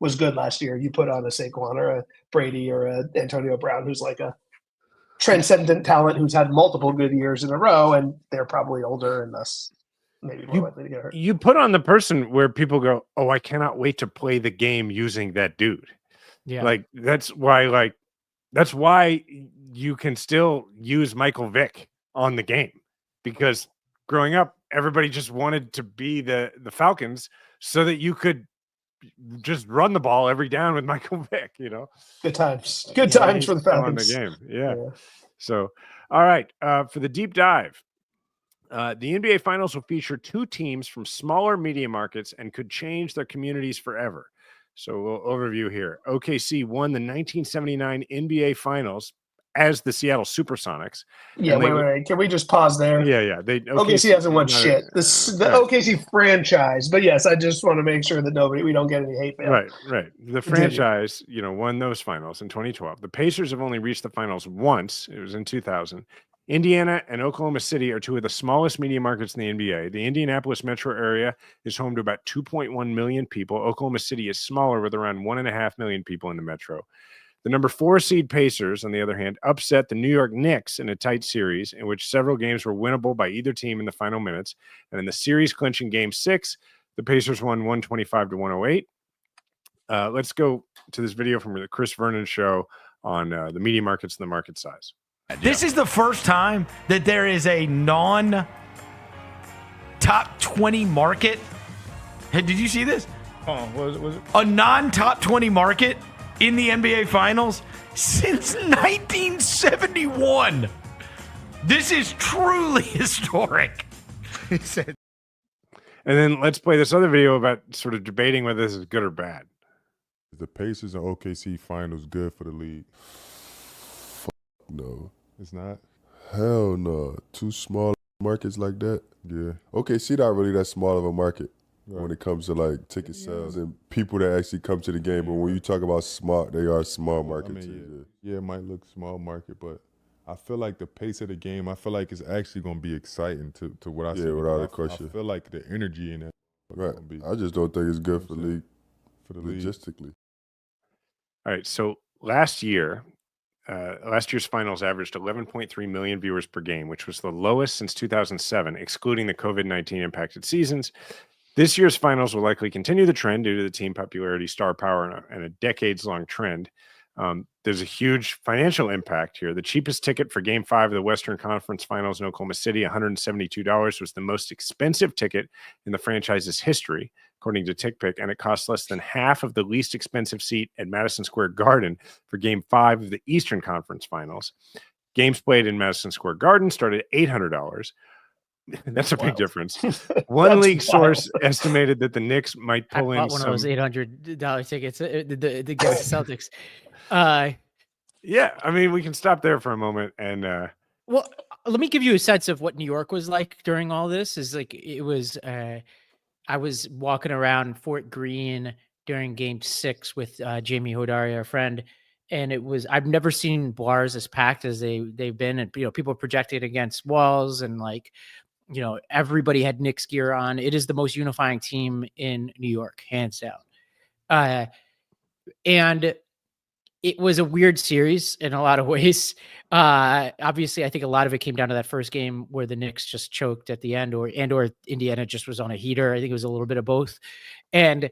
Speaker 3: was good last year. You put on a Saquon or a Brady or a Antonio Brown, who's like a transcendent talent who's had multiple good years in a row, and they're probably older and thus maybe more likely to get hurt.
Speaker 1: You put on the person where people go, "Oh, I cannot wait to play the game using that dude."
Speaker 2: Yeah,
Speaker 1: like that's why you can still use Michael Vick on the game, because growing up, everybody just wanted to be the Falcons so that you could just run the ball every down with Michael Vick.
Speaker 3: Good times for the Falcons.
Speaker 1: On the game, yeah. So, all right, for the deep dive. The NBA Finals will feature 2 teams from smaller media markets and could change their communities forever. So, a little overview here. OKC won the 1979 NBA Finals as the Seattle Supersonics.
Speaker 3: Yeah, wait. Can we just pause there?
Speaker 1: Yeah.
Speaker 3: OKC hasn't won shit. The OKC franchise. But yes, I just want to make sure that we don't get any hate mail.
Speaker 1: Right. The franchise, won those finals in 2012. The Pacers have only reached the finals once. It was in 2000. Indiana and Oklahoma City are 2 of the smallest media markets in the NBA. The Indianapolis metro area is home to about 2.1 million people. Oklahoma City is smaller, with around 1.5 million people in the metro. The number 4 seed Pacers, on the other hand, upset the New York Knicks in a tight series in which several games were winnable by either team in the final minutes. And in the series clinching Game 6, the Pacers won 125-108. Let's go to this video from the Chris Vernon show on the media markets and the market size.
Speaker 8: This is the first time that there is a non-top 20 market. Hey, did you see this?
Speaker 1: Oh, was it?
Speaker 8: A non-top 20 market in the NBA Finals since 1971. This is truly historic.
Speaker 1: He said. And then let's play this other video about sort of debating whether this is good or bad.
Speaker 9: The Pacers and OKC finals good for the league? No, it's not. Hell no. Two small markets like that. Yeah. OKC not really that small of a market when it comes to like ticket sales and people that actually come to the game. But when you talk about small, they are small market too. Yeah, it might look small market, but I feel like the pace of the game, I feel like it's actually going to be exciting to what I see. Yeah, without a question. I feel like the energy in it. Right. I just don't think it's good for the league, logistically.
Speaker 1: All right, so last year's finals averaged 11.3 million viewers per game, which was the lowest since 2007, excluding the COVID-19 impacted seasons. This year's finals will likely continue the trend due to the team popularity, star power, and a decades-long trend. There's a huge financial impact here. The cheapest ticket for Game 5 of the Western Conference Finals in Oklahoma City, $172, was the most expensive ticket in the franchise's history, according to TickPick, and it costs less than half of the least expensive seat at Madison Square Garden for Game 5 of the Eastern Conference Finals. Games played in Madison Square Garden started at $800. That's a big difference. One league source estimated that the Knicks might pull in
Speaker 2: one of those $800 tickets against the Celtics.
Speaker 1: Yeah, I mean, we can stop there for a moment and
Speaker 2: well, let me give you a sense of what New York was like during all this. Is like it was I was walking around Fort Greene during Game 6 with Jamie Hodari, our friend, and I've never seen bars as packed as they've been, and people projected against walls, and like everybody had Knicks gear on. It is the most unifying team in New York, hands down, and it was a weird series in a lot of ways. Obviously, I think a lot of it came down to that first game where the Knicks just choked at the end, or Indiana just was on a heater. I think it was a little bit of both. And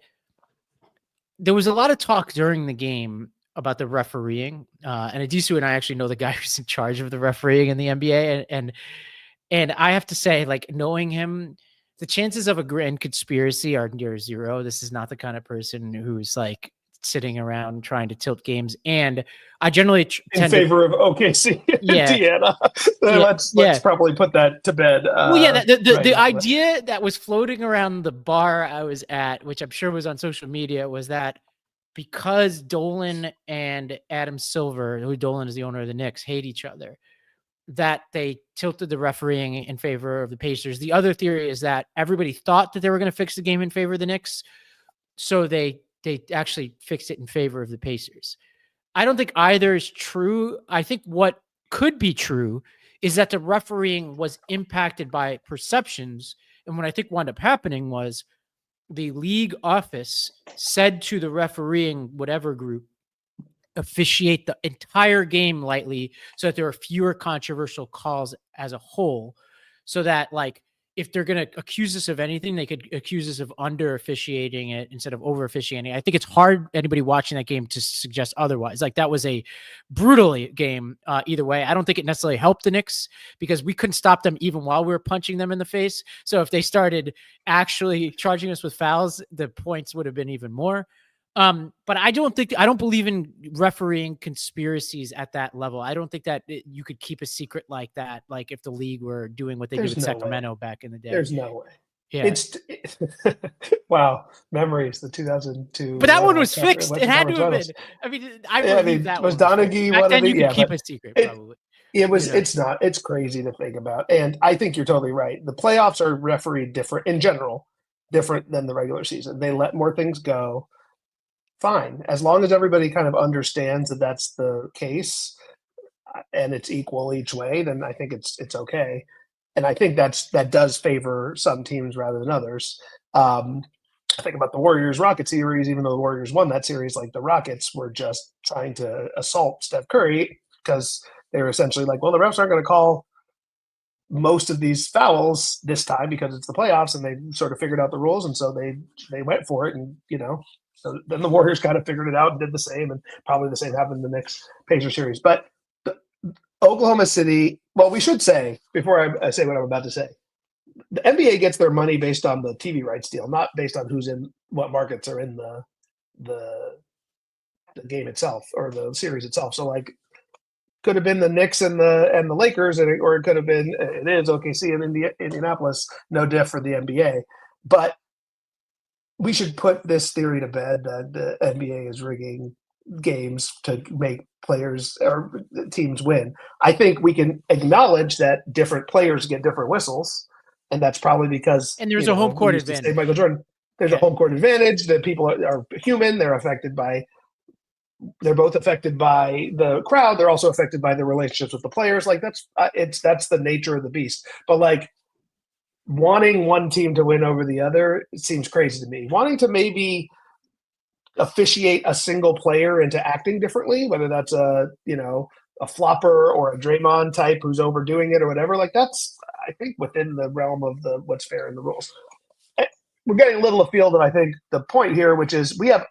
Speaker 2: there was a lot of talk during the game about the refereeing. And Adisu and I actually know the guy who's in charge of the refereeing in the NBA. And I have to say, like, knowing him, the chances of a grand conspiracy are near zero. This is not the kind of person who's like sitting around trying to tilt games, and I generally
Speaker 3: in favor of OKC. Indiana. Let's probably put that to bed.
Speaker 2: The idea that was floating around the bar I was at, which I'm sure was on social media, was that because Dolan and Adam Silver, who Dolan is the owner of the Knicks, hate each other, that they tilted the refereeing in favor of the Pacers. The other theory is that everybody thought that they were going to fix the game in favor of the Knicks, so they actually fixed it in favor of the Pacers. I don't think either is true. I think what could be true is that the refereeing was impacted by perceptions. And what I think wound up happening was the league office said to the refereeing, whatever group, officiate the entire game lightly so that there are fewer controversial calls as a whole, so that like, if they're going to accuse us of anything, they could accuse us of under officiating it instead of over officiating. I think it's hard anybody watching that game to suggest otherwise. Like that was a brutal game either way. I don't think it necessarily helped the Knicks because we couldn't stop them even while we were punching them in the face. So if they started actually charging us with fouls, the points would have been even more. But I don't believe in refereeing conspiracies at that level. I don't think that you could keep a secret like that. Like if the league were doing what they did with Sacramento back in the day.
Speaker 3: There's no way. Yeah. Wow. Memories, the 2002.
Speaker 2: But that one was fixed. It had to have been. I mean, I believe that
Speaker 3: was Donaghy. Back
Speaker 2: then you could keep a secret probably.
Speaker 3: It's not. It's crazy to think about. And I think you're totally right. The playoffs are refereed different in general, different than the regular season. They let more things go. Fine, as long as everybody kind of understands that that's the case and it's equal each way, then I think it's okay. And I think that does favor some teams rather than others. I think about the Warriors-Rockets series, even though the Warriors won that series, like the Rockets were just trying to assault Steph Curry because they were essentially like, well, the refs aren't going to call most of these fouls this time because it's the playoffs, and they sort of figured out the rules, and so they went for it, and so then the Warriors kind of figured it out and did the same, and probably the same happened in the next Pacers series. But Oklahoma City, well, we should say, before I say what I'm about to say, the NBA gets their money based on the TV rights deal, not based on who's in what markets are in the game itself or the series itself. So like, could have been the Knicks and the Lakers, or it could have been it is OKC and Indianapolis. No diff for the NBA, but we should put this theory to bed that the NBA is rigging games to make players or teams win. I think we can acknowledge that different players get different whistles, and that's probably because
Speaker 2: there's a home court advantage.
Speaker 3: Michael Jordan, there's a home court advantage. That people are human. They're both affected by the crowd. They're also affected by the relationships with the players. Like that's the nature of the beast. But like wanting one team to win over the other, it seems crazy to me. Wanting to maybe officiate a single player into acting differently, whether that's a flopper or a Draymond type who's overdoing it or whatever, like that's, I think, within the realm of what's fair in the rules. We're getting a little afield, and I think the point here, which is we have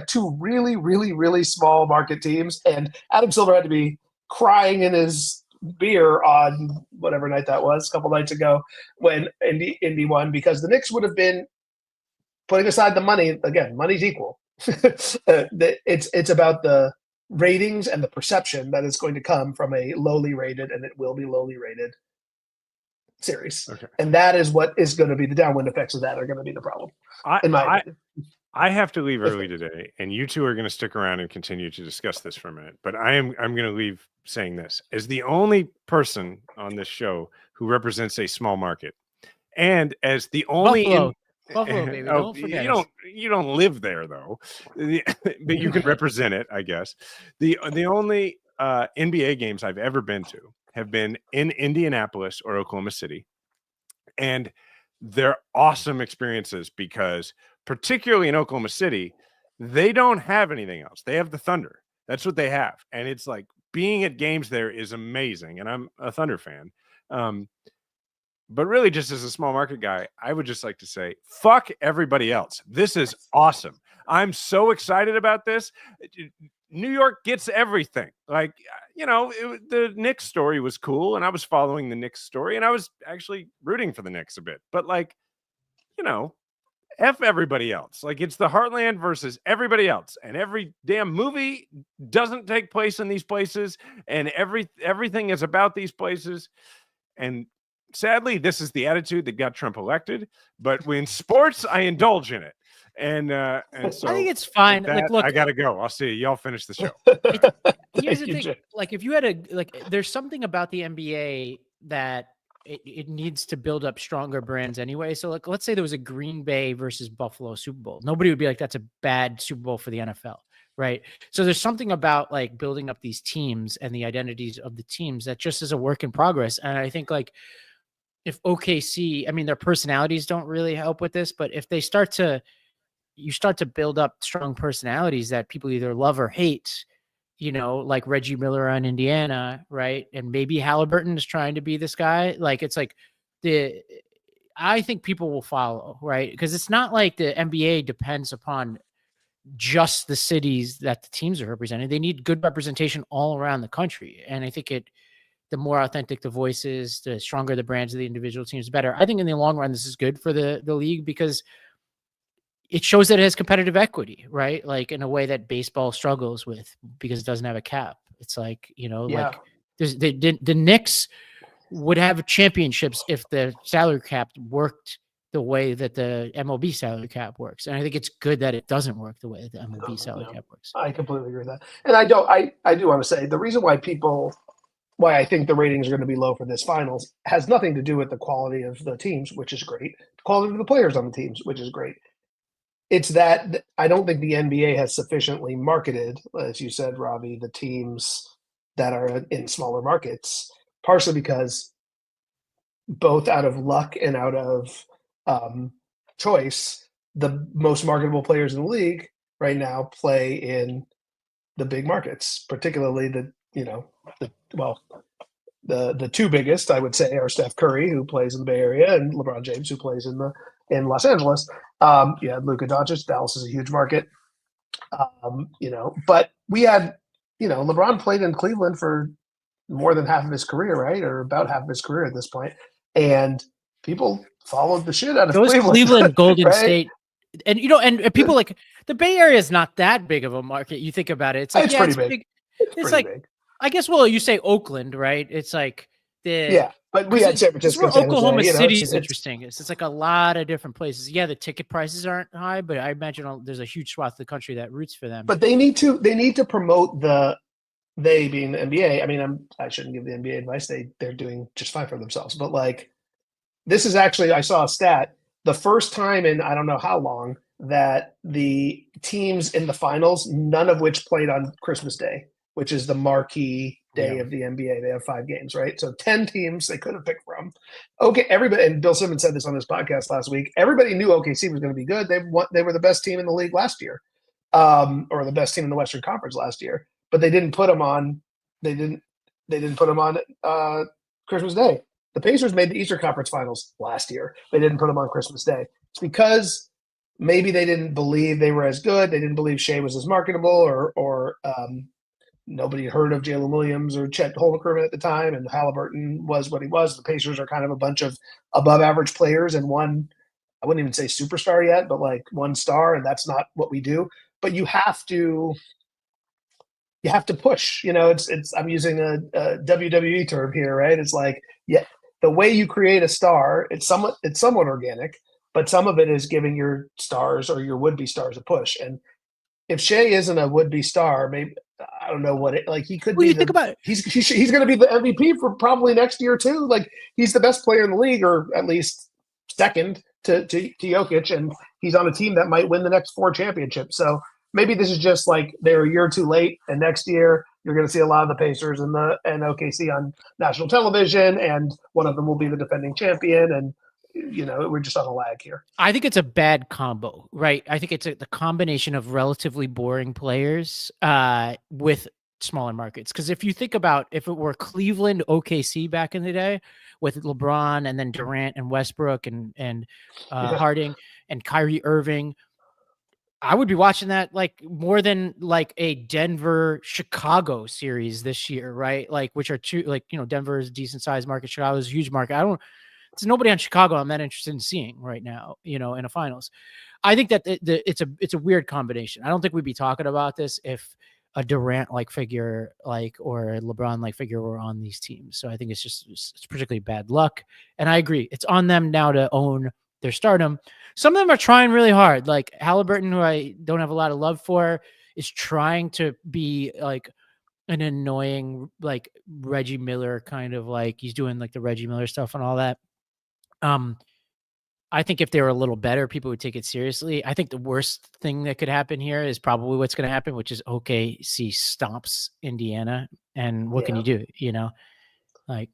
Speaker 3: two really, really, really small market teams, and Adam Silver had to be crying in his beer on whatever night that was, a couple nights ago, when Indy won, because the Knicks would have been, putting aside the money, again, money's equal. It's about the ratings and the perception that is going to come from a lowly rated, and it will be lowly rated series. Okay. And that is what is going to be the downwind effects of that are going to be the problem.
Speaker 1: I have to leave early today, and you two are going to stick around and continue to discuss this for a minute. But I'm going to leave saying this as the only person on this show who represents a small market, and as the only
Speaker 2: Buffalo, baby. Don't forget
Speaker 1: you don't live there though, but you can represent it, I guess. The only NBA games I've ever been to have been in Indianapolis or Oklahoma City, and they're awesome experiences because, particularly in Oklahoma City, they don't have anything else. They have the Thunder. That's what they have, and it's like being at games there is amazing. And I'm a Thunder fan. But really, just as a small market guy, I would just like to say, fuck everybody else. This is awesome. I'm so excited about this. New York gets everything. Like, the Knicks story was cool, and I was following the Knicks story, and I was actually rooting for the Knicks a bit. But, like, F everybody else. Like, it's the Heartland versus everybody else. And every damn movie doesn't take place in these places, and everything is about these places. And sadly, this is the attitude that got Trump elected. But when sports, I indulge in it. And so
Speaker 2: I think it's fine.
Speaker 1: That, look, I gotta go. I'll see you. Y'all finish the show.
Speaker 2: Here's the thing: like, if you had there's something about the NBA that it needs to build up stronger brands anyway. So, like, let's say there was a Green Bay versus Buffalo Super Bowl. Nobody would be like, "That's a bad Super Bowl for the NFL." Right. So there's something about like building up these teams and the identities of the teams that just is a work in progress. And I think like if OKC, I mean, their personalities don't really help with this, but if you start to build up strong personalities that people either love or hate, like Reggie Miller on Indiana, right? And maybe Halliburton is trying to be this guy. Like, it's like I think people will follow, right? Because it's not like the NBA depends upon just the cities that the teams are representing. They need good representation all around the country. And I think the more authentic the voices, the stronger the brands of the individual teams, the better. I think in the long run, this is good for the league because it shows that it has competitive equity, right? Like in a way that baseball struggles with because it doesn't have a cap. It's like, like the Knicks would have championships if the salary cap worked the way that the MLB salary cap works. And I think it's good that it doesn't work the way that the MLB salary cap works.
Speaker 3: I completely agree with that. And I do want to say the reason why I think the ratings are going to be low for this finals has nothing to do with the quality of the teams, which is great. The quality of the players on the teams, which is great. It's that I don't think the NBA has sufficiently marketed, as you said, Robbie, the teams that are in smaller markets, partially because both out of luck and out of choice, the most marketable players in the league right now play in the big markets, particularly the two biggest, I would say, are Steph Curry, who plays in the Bay Area, and LeBron James, who plays in Los Angeles. Luka Doncic. Dallas is a huge market. But we had, LeBron played in Cleveland for more than half of his career, right? Or about half of his career at this point. And people followed the shit out of
Speaker 2: Those Cleveland Golden
Speaker 3: right?
Speaker 2: State. And and people like the Bay Area is not that big of a market. You think about it. It's like,
Speaker 3: It's
Speaker 2: yeah,
Speaker 3: pretty
Speaker 2: it's
Speaker 3: big.
Speaker 2: big.
Speaker 3: It's
Speaker 2: It's
Speaker 3: pretty
Speaker 2: like,
Speaker 3: big.
Speaker 2: I guess, well, you say Oakland, right? It's like
Speaker 3: but we had San Francisco,
Speaker 2: where Oklahoma
Speaker 3: San Jose,
Speaker 2: City is interesting. It's like a lot of different places. Yeah, the ticket prices aren't high, but I imagine there's a huge swath of the country that roots for them.
Speaker 3: But they need to promote they being the NBA. I mean, I shouldn't give the NBA advice. They're doing just fine for themselves. But like, this is actually, I saw a stat, the first time in I don't know how long that the teams in the finals, none of which played on Christmas Day, which is the marquee day of the NBA. They have 5 games, right? So 10 teams they could have picked from. Okay, everybody, and Bill Simmons said this on this podcast last week. Everybody knew OKC was going to be good. They were the best team in the league last year, or the best team in the Western Conference last year. But they didn't put them on. They didn't put them on Christmas Day. The Pacers made the Eastern Conference Finals last year. They didn't put them on Christmas Day. It's because maybe they didn't believe they were as good. They didn't believe Shea was as marketable, or nobody heard of Jalen Williams or Chet Holmgren at the time, and Halliburton was what he was. The Pacers are kind of a bunch of above-average players and one, I wouldn't even say superstar yet, but like one star, and that's not what we do. But you have to push. It's I'm using a WWE term here, right? It's like, yeah, the way you create a star, it's somewhat organic, but some of it is giving your stars or your would-be stars a push. And if Shea isn't a would-be star, maybe I don't know what it like. He could be.
Speaker 2: Think about it.
Speaker 3: He's going to be the MVP for probably next year too. Like, he's the best player in the league, or at least second to Jokic, and he's on a team that might win the next 4 championships. So maybe this is just like they're a year too late, and next year you're going to see a lot of the Pacers and OKC on national television, and one of them will be the defending champion, and we're just on a lag here.
Speaker 2: I think it's a bad combo, right? I think it's the combination of relatively boring players with smaller markets. Because if you think about if it were Cleveland, OKC back in the day with LeBron and then Durant and Westbrook and Harding and Kyrie Irving, I would be watching that like more than like a Denver Chicago series this year, right? Like, which are two, like, Denver is a decent sized market. Chicago is a huge market. There's nobody on Chicago I'm that interested in seeing right now, in a finals. I think that it's a weird combination. I don't think we'd be talking about this if a Durant like figure or a LeBron like figure were on these teams. So I think it's particularly bad luck. And I agree. It's on them now to own their stardom. Some of them are trying really hard. Like Halliburton, who I don't have a lot of love for, is trying to be like an annoying, like Reggie Miller kind of, like he's doing like the Reggie Miller stuff and all that. I think if they were a little better, people would take it seriously. I think the worst thing that could happen here is probably what's going to happen, which is OKC stomps Indiana. And what can you do? Like,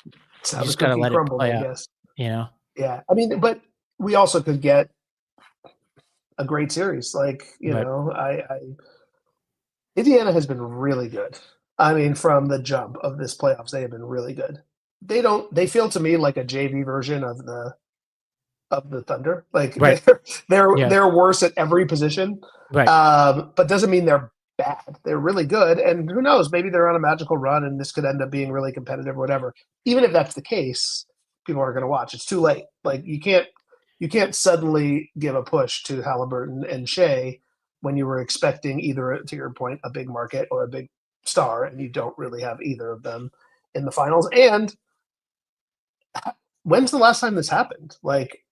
Speaker 2: you just got to let it play out, Yeah.
Speaker 3: I mean, but we also could get a great series. Like, Indiana has been really good. I mean, from the jump of this playoffs, they have been really good. They feel to me like a JV version of the Thunder. Like, they're worse at every position.
Speaker 2: Right.
Speaker 3: But doesn't mean they're bad. They're really good. And who knows, maybe they're on a magical run and this could end up being really competitive or whatever. Even if that's the case, people aren't going to watch. It's too late. Like, you can't suddenly give a push to Halliburton and Shea when you were expecting either, to your point, a big market or a big star, and you don't really have either of them in the finals. And when's the last time this happened? Like,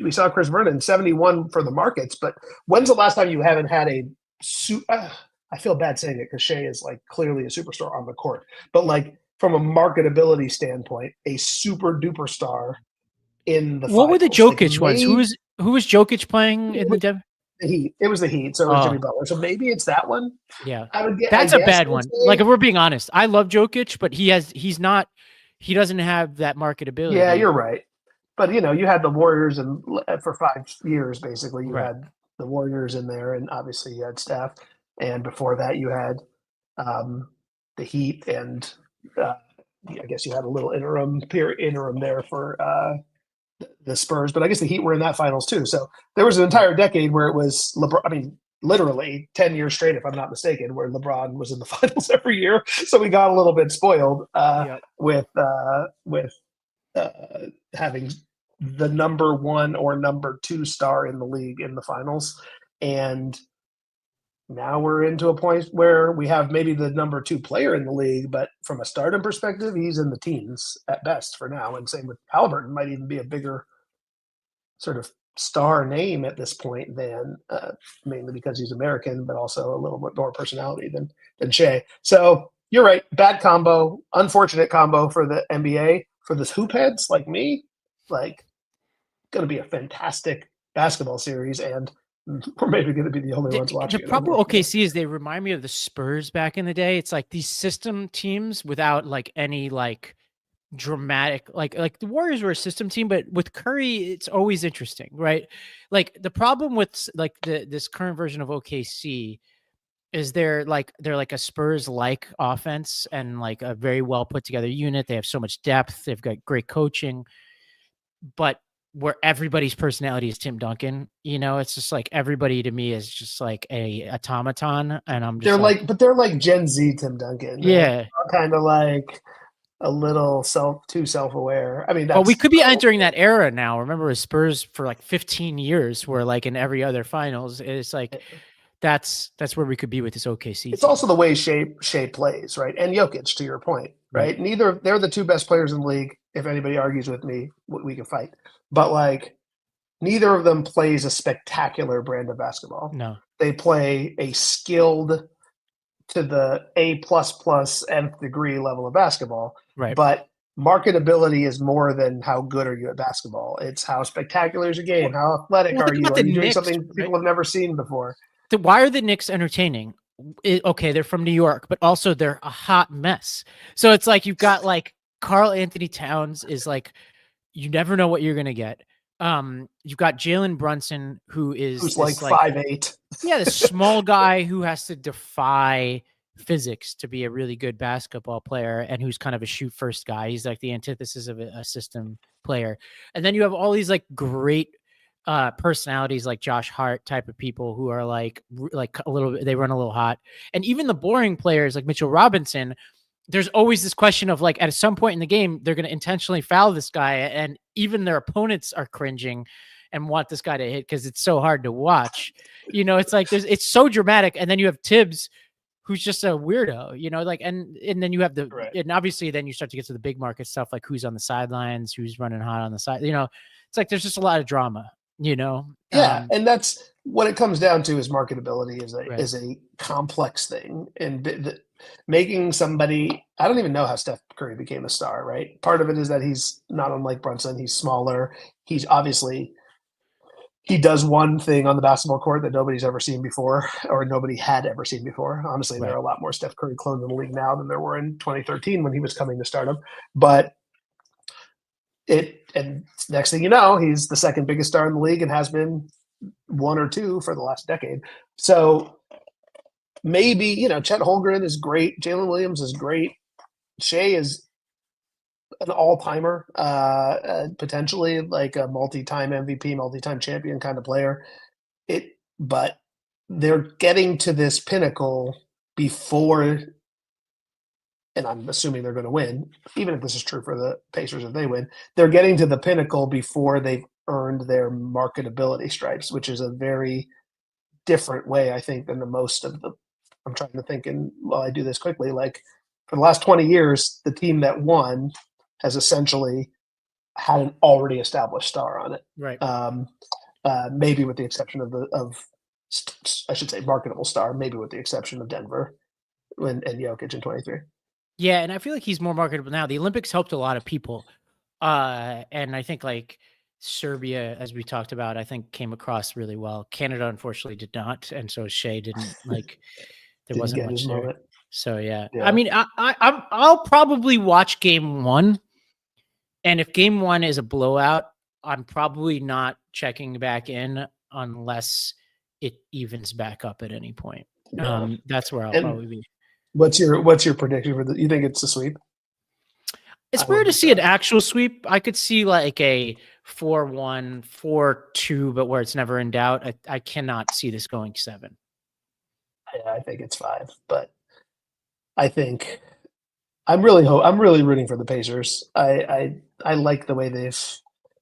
Speaker 3: we saw Chris Vernon 71 for the markets, but when's the last time you haven't had I feel bad saying it because Shea is like clearly a superstar on the court, but like from a marketability standpoint, a super duper star in the
Speaker 2: what
Speaker 3: finals.
Speaker 2: were the Jokic ones? Who was Jokic playing in the Denver?
Speaker 3: The Heat. It was the Heat. So it was Jimmy Butler. So maybe it's that one.
Speaker 2: Yeah,
Speaker 3: that's
Speaker 2: a bad one. Like, if we're being honest, I love Jokic, but he doesn't have that marketability.
Speaker 3: Yeah, you're right. But you had the Warriors, and for 5 years basically you had the Warriors in there, and obviously you had Steph, and before that you had the Heat, and I guess you had a little interim there for the Spurs, but I guess the Heat were in that finals too. So there was an entire decade where it was LeBron. I mean, literally 10 years straight, if I'm not mistaken, where LeBron was in the finals every year. So we got a little bit spoiled with having the number 1 or number 2 star in the league in the finals. And now we're into a point where we have maybe the number 2 player in the league, but from a stardom perspective, he's in the teens at best for now. And same with Halliburton, might even be a bigger sort of star name at this point than mainly because he's American, but also a little bit more personality than Shea. So you're right. Bad combo, unfortunate combo for the NBA. For the hoop heads like me, like, going to be a fantastic basketball series, and we're maybe going to be the only ones watching
Speaker 2: the problem with OKC is they remind me of the Spurs back in the day. It's like these system teams without like any like dramatic, like the Warriors were a system team, but with Curry, it's always interesting, right? Like the problem with like this current version of OKC is they're like a Spurs-like offense and like a very well put together unit. They have so much depth. They've got great coaching, but where everybody's personality is Tim Duncan, it's just like everybody to me is just like a automaton, and I'm just
Speaker 3: they're like Gen Z Tim Duncan.
Speaker 2: Yeah,
Speaker 3: kind of like a little too self-aware. I mean,
Speaker 2: but we could be entering that era now. Remember, with Spurs for like 15 years, where like in every other finals, it's like that's where we could be with this OKC.
Speaker 3: It's also the way Shea plays, right? And Jokic, to your point, right? They're the 2 best players in the league. If anybody argues with me, we can fight. But like, neither of them plays a spectacular brand of basketball.
Speaker 2: No,
Speaker 3: they play a skilled to the A++ nth degree level of basketball.
Speaker 2: Right.
Speaker 3: But marketability is more than how good are you at basketball. It's how spectacular is your game. How athletic are you? Are you doing something people have never seen before?
Speaker 2: Why are the Knicks entertaining? Okay, they're from New York, but also they're a hot mess. So it's like you've got like Karl Anthony Towns is like, you never know what you're going to get. You've got Jalen Brunson, who's
Speaker 3: like 5'8".
Speaker 2: Yeah, the small guy who has to defy physics to be a really good basketball player, and who's kind of a shoot first guy. He's like the antithesis of a system player. And then you have all these like great personalities like Josh Hart type of people who are like a little bit, they run a little hot. And even the boring players like Mitchell Robinson, there's always this question of like, at some point in the game, they're going to intentionally foul this guy, and even their opponents are cringing and want this guy to hit because it's so hard to watch. It's like it's so dramatic. And then you have Tibbs, who's just a weirdo, like, and then you have and obviously then you start to get to the big market stuff, like who's on the sidelines, who's running hot on the side. It's like there's just a lot of drama.
Speaker 3: Yeah, and that's what it comes down to. Is marketability is a complex thing, and making somebody. I don't even know how Steph Curry became a star. Right, part of it is that he's not unlike Brunson. He's smaller. He's obviously he does one thing on the basketball court that nobody's ever seen before, or nobody had ever seen before. Honestly, there are a lot more Steph Curry clones in the league now than there were in 2013 when he was coming to stardom. But and next thing you know, he's the second biggest star in the league and has been 1 or 2 for the last decade. So maybe, Chet Holmgren is great. Jalen Williams is great. Shea is an all-timer, potentially like a multi-time MVP, multi-time champion kind of player. But they're getting to this pinnacle before, and I'm assuming they're going to win, even if this is true for the Pacers if they win, they're getting to the pinnacle before they've earned their marketability stripes, which is a very different way, I think, than the most of the – I'm trying to think, and while I do this quickly, like for the last 20 years, the team that won has essentially had an already established star on it.
Speaker 2: Right.
Speaker 3: Maybe with the exception of I should say marketable star, maybe with the exception of Denver and Jokic in 23.
Speaker 2: Yeah, and I feel like he's more marketable now. The Olympics helped a lot of people. And I think like Serbia, as we talked about, I think came across really well. Canada, unfortunately, did not. And so Shea didn't like, there wasn't much there. So, yeah. I mean, I'll probably watch game 1. And if game 1 is a blowout, I'm probably not checking back in unless it evens back up at any point. That's where I'll probably be.
Speaker 3: What's your prediction for you think it's a sweep?
Speaker 2: It's rare to see an actual sweep. I could see like a 4-1, 4-2, but where it's never in doubt. I cannot see this going 7.
Speaker 3: Yeah, I think it's 5, but I think I'm really rooting for the Pacers. I like the way they've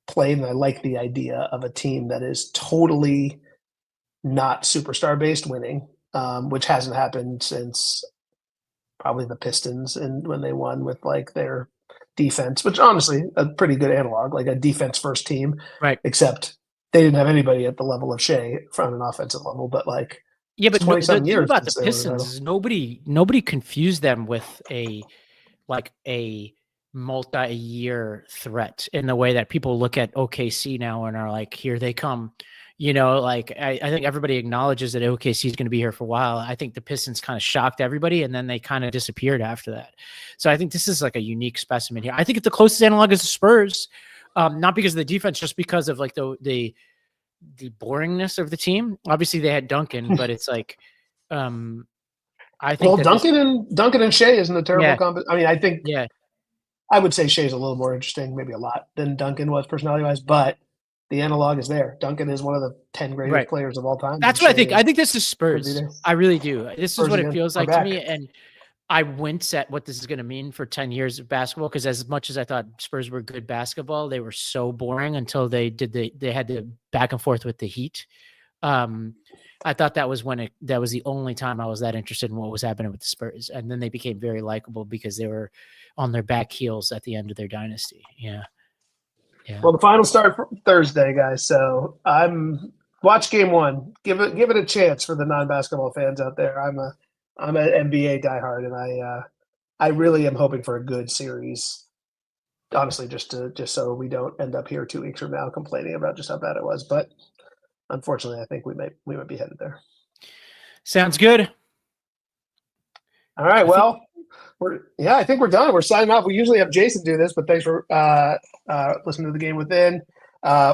Speaker 3: played, and I like the idea of a team that is totally not superstar based winning, which hasn't happened since probably the Pistons and when they won with like their defense, which honestly a pretty good analog, like a defense first team,
Speaker 2: right?
Speaker 3: Except they didn't have anybody at the level of Shea from an offensive level, but like.
Speaker 2: Yeah, but
Speaker 3: the
Speaker 2: thing
Speaker 3: years
Speaker 2: about the Pistons is nobody confused them with a multi-year threat in the way that people look at OKC now and are like, here they come. Like I think everybody acknowledges that OKC is going to be here for a while. I think the Pistons kind of shocked everybody, and then they kind of disappeared after that. So I think this is like a unique specimen here. I think the closest analog is the Spurs, not because of the defense, just because of like the boringness of the team. Obviously they had Duncan, but it's like, I think
Speaker 3: Duncan and Shea isn't a terrible combo. I mean, I think, I would say Shea's a little more interesting, maybe a lot than Duncan was personality wise, but the analog is there. Duncan is one of the 10 greatest players of all time.
Speaker 2: That's what I think. I think this is Spurs. I really do. This is what it feels like to me. And I wince at what this is going to mean for 10 years of basketball, because as much as I thought Spurs were good basketball, they were so boring until they had the back and forth with the Heat. I thought that was that was the only time I was that interested in what was happening with the Spurs. And then they became very likable because they were on their back heels at the end of their dynasty. Yeah.
Speaker 3: Well, the final start Thursday, guys. So watch game 1. Give it a chance for the non-basketball fans out there. I'm an NBA diehard, and I really am hoping for a good series. Honestly, just so we don't end up here 2 weeks from now complaining about just how bad it was. But unfortunately, I think we might be headed there.
Speaker 2: Sounds good.
Speaker 3: All right. I think we're done. We're signing off. We usually have Jason do this, but thanks for listening to the Game Within.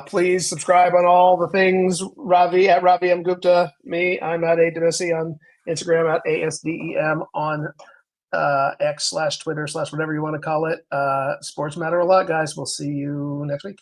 Speaker 3: Please subscribe on all the things. Ravi at Ravi M. Gupta. Me, I'm at A. Demisi on Instagram, at ASDEM on X/Twitter/ whatever you want to call it. Sports matter a lot, guys. We'll see you next week.